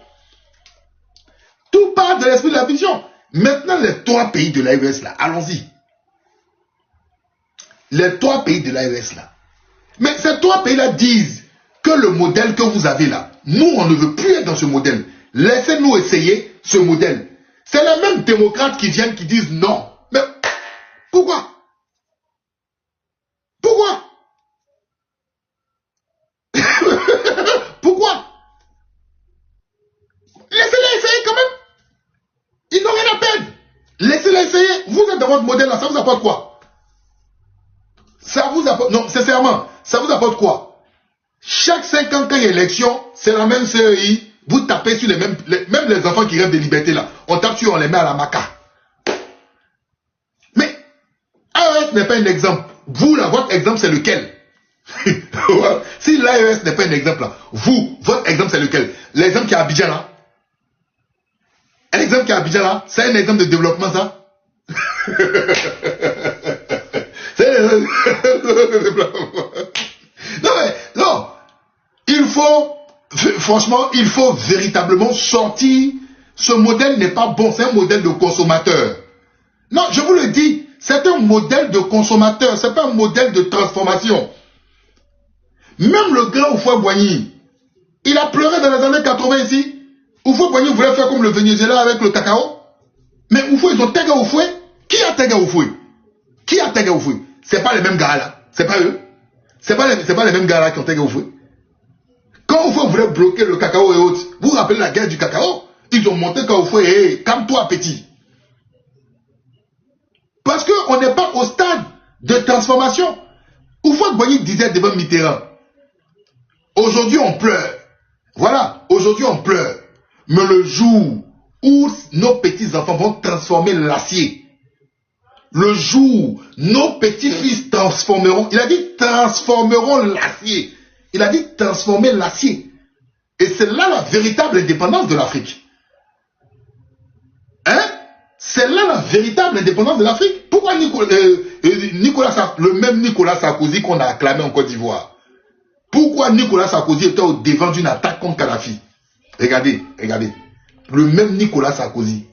Tout part de l'esprit de la vision. Maintenant, les 3 pays de l'AES là, allons-y. Les 3 pays de l'AES là. Mais ces 3 pays là disent que le modèle que vous avez là, nous on ne veut plus être dans ce modèle. Laissez-nous essayer ce modèle. C'est les mêmes démocrates qui viennent qui disent non. Mais pourquoi? Pourquoi? Pourquoi? Laissez-les essayer quand même. Ils n'ont rien à perdre. Laissez-les essayer. Vous êtes dans votre modèle là, ça vous apporte quoi? Ça vous apporte... Non, sincèrement, ça vous apporte quoi? Chaque 5 ans quand il y a élection, c'est la même CEI. Vous tapez sur les mêmes... Même les enfants qui rêvent de liberté là, on tape sur, on les met à la maca. Mais, AES n'est pas un exemple. Vous là, votre exemple c'est lequel? Si l'AES n'est pas un exemple là, vous, votre exemple c'est lequel? L'exemple qui est à Abidjan là? L'exemple qui est à Abidjan là, c'est un exemple de développement ça? C'est un exemple de développement. Non mais, non. Il faut, franchement, il faut véritablement sortir. Ce modèle n'est pas bon, c'est un modèle de consommateur. Non, je vous le dis, c'est un modèle de consommateur, c'est pas un modèle de transformation. Même le grand Houphouët-Boigny, il a pleuré dans les années 80 ici. Houphouët-Boigny voulait faire comme le Venezuela avec le cacao. Mais Houphouët, ils ont tagué Houphouët. Qui a tagué Houphouët? Qui a tagué Houphouët? C'est pas les mêmes gars là. C'est pas eux. C'est pas les mêmes gars là qui ont tagué Houphouët. Quand Houphouët voulait bloquer le cacao et autres, vous vous rappelez la guerre du cacao? Ils ont monté quand Houphouët, hey, calme-toi petit. Parce qu'on n'est pas au stade de transformation. Houphouët-Boigny disait devant Mitterrand, aujourd'hui on pleure. Voilà, aujourd'hui on pleure. Mais le jour où nos petits-enfants vont transformer l'acier, le jour nos petits-fils transformeront, il a dit transformeront l'acier. Il a dit transformer l'acier. Et c'est là la véritable indépendance de l'Afrique. Hein? C'est là la véritable indépendance de l'Afrique. Pourquoi le même Nicolas Sarkozy qu'on a acclamé en Côte d'Ivoire, pourquoi Nicolas Sarkozy était au devant d'une attaque contre Kadhafi? Regardez, regardez. Le même Nicolas Sarkozy,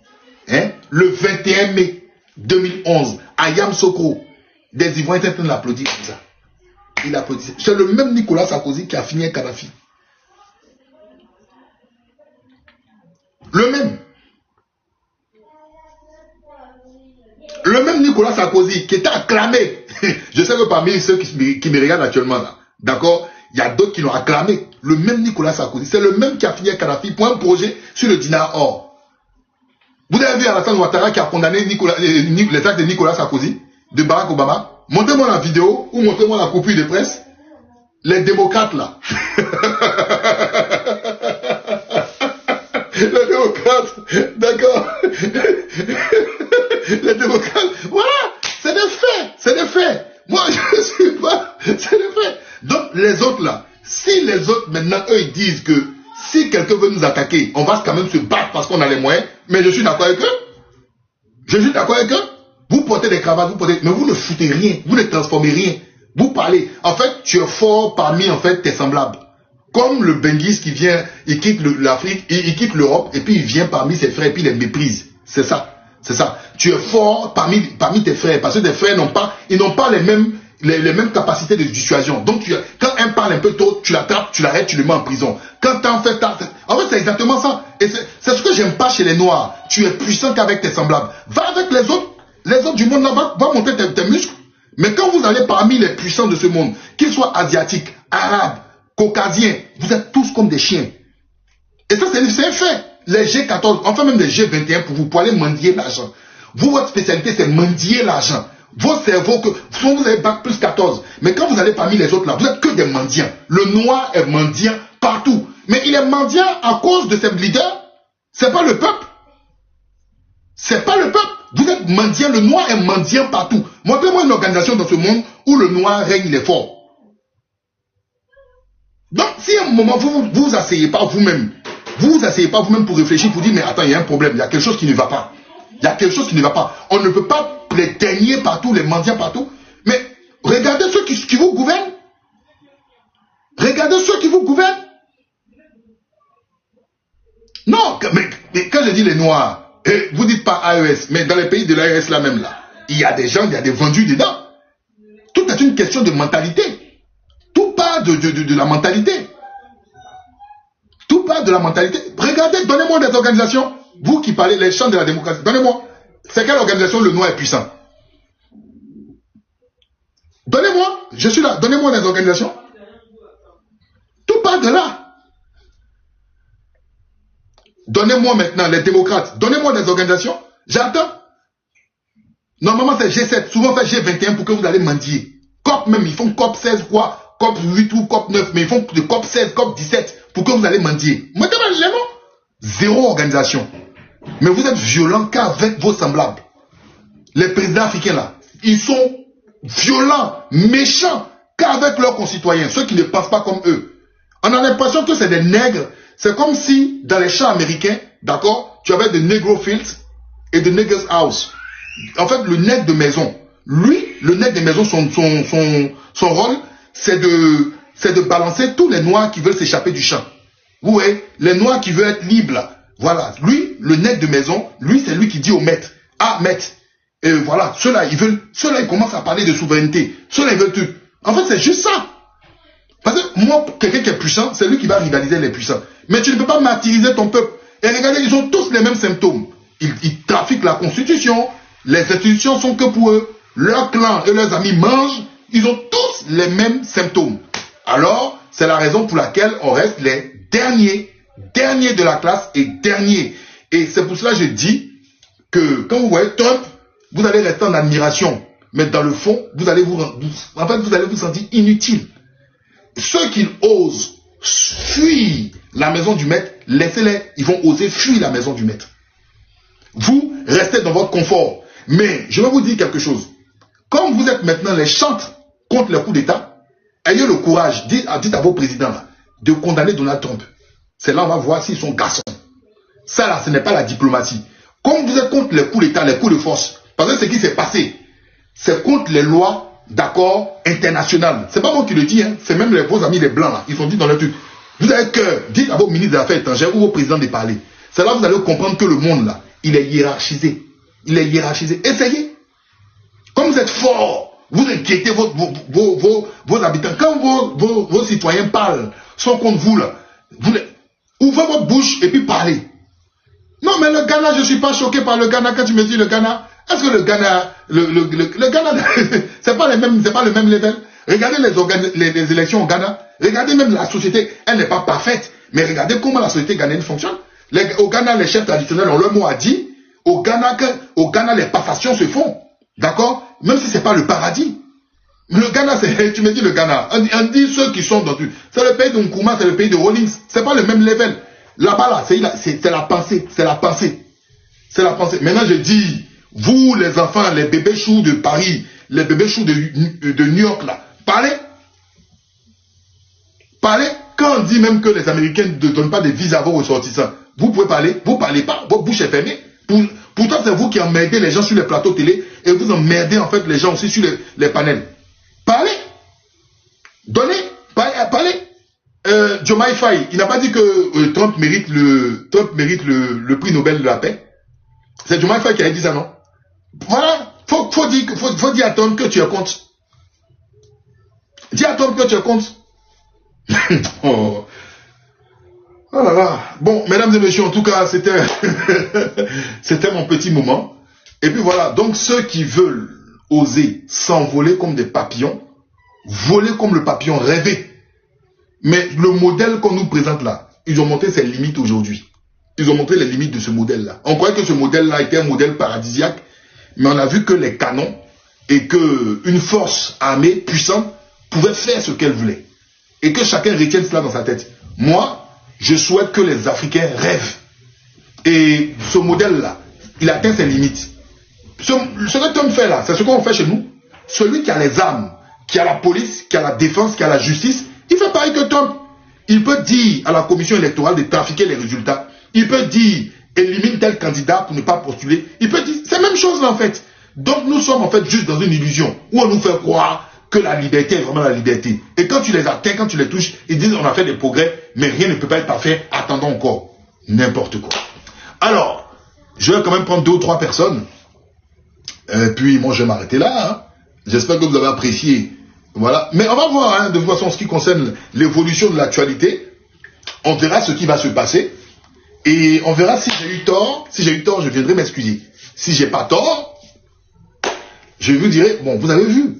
hein, le 21 mai 2011, à Yamoussoukro, des Ivoiriens étaient en train de l'applaudir comme ça. Il applaudissait. C'est le même Nicolas Sarkozy qui a fini avec Kadhafi. Le même. Le même Nicolas Sarkozy qui était acclamé. Je sais que parmi ceux qui me regardent actuellement là, d'accord, il y a d'autres qui l'ont acclamé. Le même Nicolas Sarkozy, c'est le même qui a fini avec Kadhafi pour un projet sur le dinar or. Vous avez vu Alassane Ouattara qui a condamné les actes de Nicolas Sarkozy, de Barack Obama. Montrez-moi la vidéo ou montrez-moi la copie de presse. Les démocrates là. Les démocrates, d'accord. Les démocrates, voilà, c'est des faits, c'est des faits. Moi, je ne suis pas, c'est des faits. Donc, les autres là, si les autres maintenant, eux, ils disent que si quelqu'un veut nous attaquer, on va quand même se battre parce qu'on a les moyens, mais je suis d'accord avec eux. Je suis d'accord avec eux. Vous portez des cravates, mais vous ne foutez rien, vous ne transformez rien. Vous parlez. En fait, tu es fort parmi, en fait, tes semblables. Comme le Benguis qui vient, il quitte l'Afrique, il quitte l'Europe, et puis il vient parmi ses frères, et puis il les méprise. C'est ça. C'est ça. Tu es fort parmi tes frères, parce que tes frères n'ont pas les mêmes capacités de dissuasion. Donc, quand un parle un peu tôt, tu l'attrapes, tu l'arrêtes, tu le mets en prison. Quand tu en fais, en fait, c'est exactement ça. Et c'est ce que j'aime pas chez les Noirs. Tu es puissant qu'avec tes semblables. Va avec les autres du monde là, va monter tes muscles. Mais quand vous allez parmi les puissants de ce monde, qu'ils soient asiatiques, arabes, caucasiens, vous êtes tous comme des chiens. Et ça, c'est un fait. Les G14, enfin même les G21 pour aller mendier l'argent. Vous, votre spécialité, c'est mendier l'argent. Vos cerveaux, souvent vous avez bac plus 14. Mais quand vous allez parmi les autres là, vous êtes que des mendiants. Le noir est mendiant partout. Mais il est mendiant à cause de ses leaders. C'est pas le peuple. C'est pas le peuple. Vous êtes mendiant, le noir est mendiant partout. Montrez-moi une organisation dans ce monde où le noir règne, il est fort. Donc, si à un moment vous vous asseyez pas vous-même, pour réfléchir, pour dire, mais attends, il y a un problème, il y a quelque chose qui ne va pas. Il y a quelque chose qui ne va pas. On ne peut pas les derniers partout, les mendiants partout. Mais regardez ceux qui vous gouvernent. Regardez ceux qui vous gouvernent. Non, mais quand je dis les noirs, vous dites pas AES, mais dans les pays de l'AES là même là, il y a des gens, il y a des vendus dedans. Tout est une question de mentalité. Tout part de la mentalité. Tout part de la mentalité. Regardez, donnez-moi des organisations. Vous qui parlez les champs de la démocratie, donnez-moi. C'est quelle organisation le noir est puissant? Donnez-moi, je suis là, donnez-moi des organisations. Tout part de là. Donnez-moi maintenant les démocrates, donnez-moi des organisations. J'attends. Normalement c'est G7, souvent c'est G21 pour que vous allez mendier. COP même, ils font COP 16 quoi, COP 8 ou COP 9, mais ils font de COP 16, COP 17 pour que vous allez mendier. Maintenant, les noms, zéro organisation. Mais vous êtes violents qu'avec vos semblables. Les présidents africains là, ils sont violents, méchants qu'avec leurs concitoyens, ceux qui ne pensent pas comme eux. On a l'impression que c'est des nègres. C'est comme si dans les champs américains, d'accord, tu avais des negro fields et des negroes house. En fait, le nègre de maison, lui, le nègre de maison, son rôle, c'est de balancer tous les noirs qui veulent s'échapper du champ. Vous voyez, les noirs qui veulent être libres là. Voilà, lui, le nègre de maison, lui, c'est lui qui dit au maître, ah, maître, et voilà, ceux-là, ils commencent à parler de souveraineté. Ceux-là, ils veulent tout. En fait, c'est juste ça. Parce que moi, quelqu'un qui est puissant, c'est lui qui va rivaliser les puissants. Mais tu ne peux pas martyriser ton peuple. Et regardez, ils ont tous les mêmes symptômes. Ils trafiquent la constitution, les institutions sont que pour eux, leurs clans et leurs amis mangent, ils ont tous les mêmes symptômes. Alors, c'est la raison pour laquelle on reste les derniers de la classe et derniers. Et c'est pour cela que je dis que quand vous voyez Trump, vous allez rester en admiration. Mais dans le fond, vous allez vous sentir inutile. Ceux qui osent fuir la maison du maître, laissez-les, ils vont oser fuir la maison du maître. Vous restez dans votre confort. Mais je vais vous dire quelque chose. Comme vous êtes maintenant les chantres contre le coup d'État, ayez le courage, dites à vos présidents là, de condamner Donald Trump. C'est là on va voir s'ils sont garçons. Ça là, ce n'est pas la diplomatie. Comme vous êtes contre les coups d'État, les coups de force, parce que ce qui s'est passé, c'est contre les lois d'accord internationales. C'est pas moi qui le dis, hein. C'est même vos amis les blancs là, ils ont dit dans le truc. Vous avez cœur, dites à vos ministres des Affaires étrangères ou vos présidents de parler. C'est là que vous allez comprendre que le monde là, il est hiérarchisé. Il est hiérarchisé. Essayez. Comme vous êtes fort, vous inquiétez vos habitants. Quand vos citoyens parlent, sont contre vous là, ouvrez votre bouche et puis parlez. Non mais le Ghana, je ne suis pas choqué par le Ghana. Quand tu me dis le Ghana, est-ce que le Ghana, le Ghana, c'est pas le même level. Regardez les élections au Ghana. Regardez même la société, elle n'est pas parfaite. Mais regardez comment la société ghanéenne fonctionne. Au Ghana, les chefs traditionnels ont leur mot à dire. Au Ghana, les passations se font. D'accord? Même si ce n'est pas le paradis. Le Ghana, tu me dis le Ghana. On dit ceux qui sont dans... C'est le pays de Nkrumah, c'est le pays de Rawlings. Ce n'est pas le même level. Là-bas, là, c'est la pensée. C'est la pensée. C'est la pensée. Maintenant, je dis, vous, les enfants, les bébés choux de Paris, les bébés choux de New York, là, parlez. Parlez. Quand on dit même que les Américains ne donnent pas de visa à vos ressortissants, vous pouvez parler. Vous ne parlez pas. Votre bouche est fermée. Pourtant, c'est vous qui emmerdez les gens sur les plateaux télé et vous emmerdez en fait les gens aussi sur les panels. Parlez. Donnez. Parlez. Jomai Faye, il n'a pas dit que Trump mérite le prix Nobel de la paix. C'est Jomai Faye qui a dit ça, non? Voilà. Faut dire à Trump que tu es contre. Dis à Trump que tu es contre. Oh. Oh là là. Bon, mesdames et messieurs, en tout cas, c'était mon petit moment. Et puis voilà, donc ceux qui veulent oser s'envoler comme des papillons, voler comme le papillon rêvé. Mais le modèle qu'on nous présente là, ils ont montré ses limites aujourd'hui. Ils ont montré les limites de ce modèle-là. On croyait que ce modèle-là était un modèle paradisiaque, mais on a vu que les canons et qu'une force armée puissante pouvait faire ce qu'elle voulait. Et que chacun retienne cela dans sa tête. Moi, je souhaite que les Africains rêvent. Et ce modèle-là, il atteint ses limites. Ce que Trump fait là, c'est ce qu'on fait chez nous. Celui qui a les armes, qui a la police, qui a la défense, qui a la justice, il fait pareil que Trump. Il peut dire à la commission électorale de trafiquer les résultats. Il peut dire, élimine tel candidat pour ne pas postuler. Il peut dire, c'est la même chose là en fait. Donc nous sommes en fait juste dans une illusion où on nous fait croire que la liberté est vraiment la liberté. Et quand tu les atteins, quand tu les touches, ils disent on a fait des progrès, mais rien ne peut pas être parfait, attendons encore. N'importe quoi. Alors, je vais quand même prendre 2 ou 3 personnes. Puis moi je vais m'arrêter là. Hein. J'espère que vous avez apprécié. Voilà. Mais on va voir, hein, de toute façon, en ce qui concerne l'évolution de l'actualité. On verra ce qui va se passer. Et on verra si j'ai eu tort. Si j'ai eu tort, je viendrai m'excuser. Si j'ai pas tort, je vous dirai, bon, vous avez vu.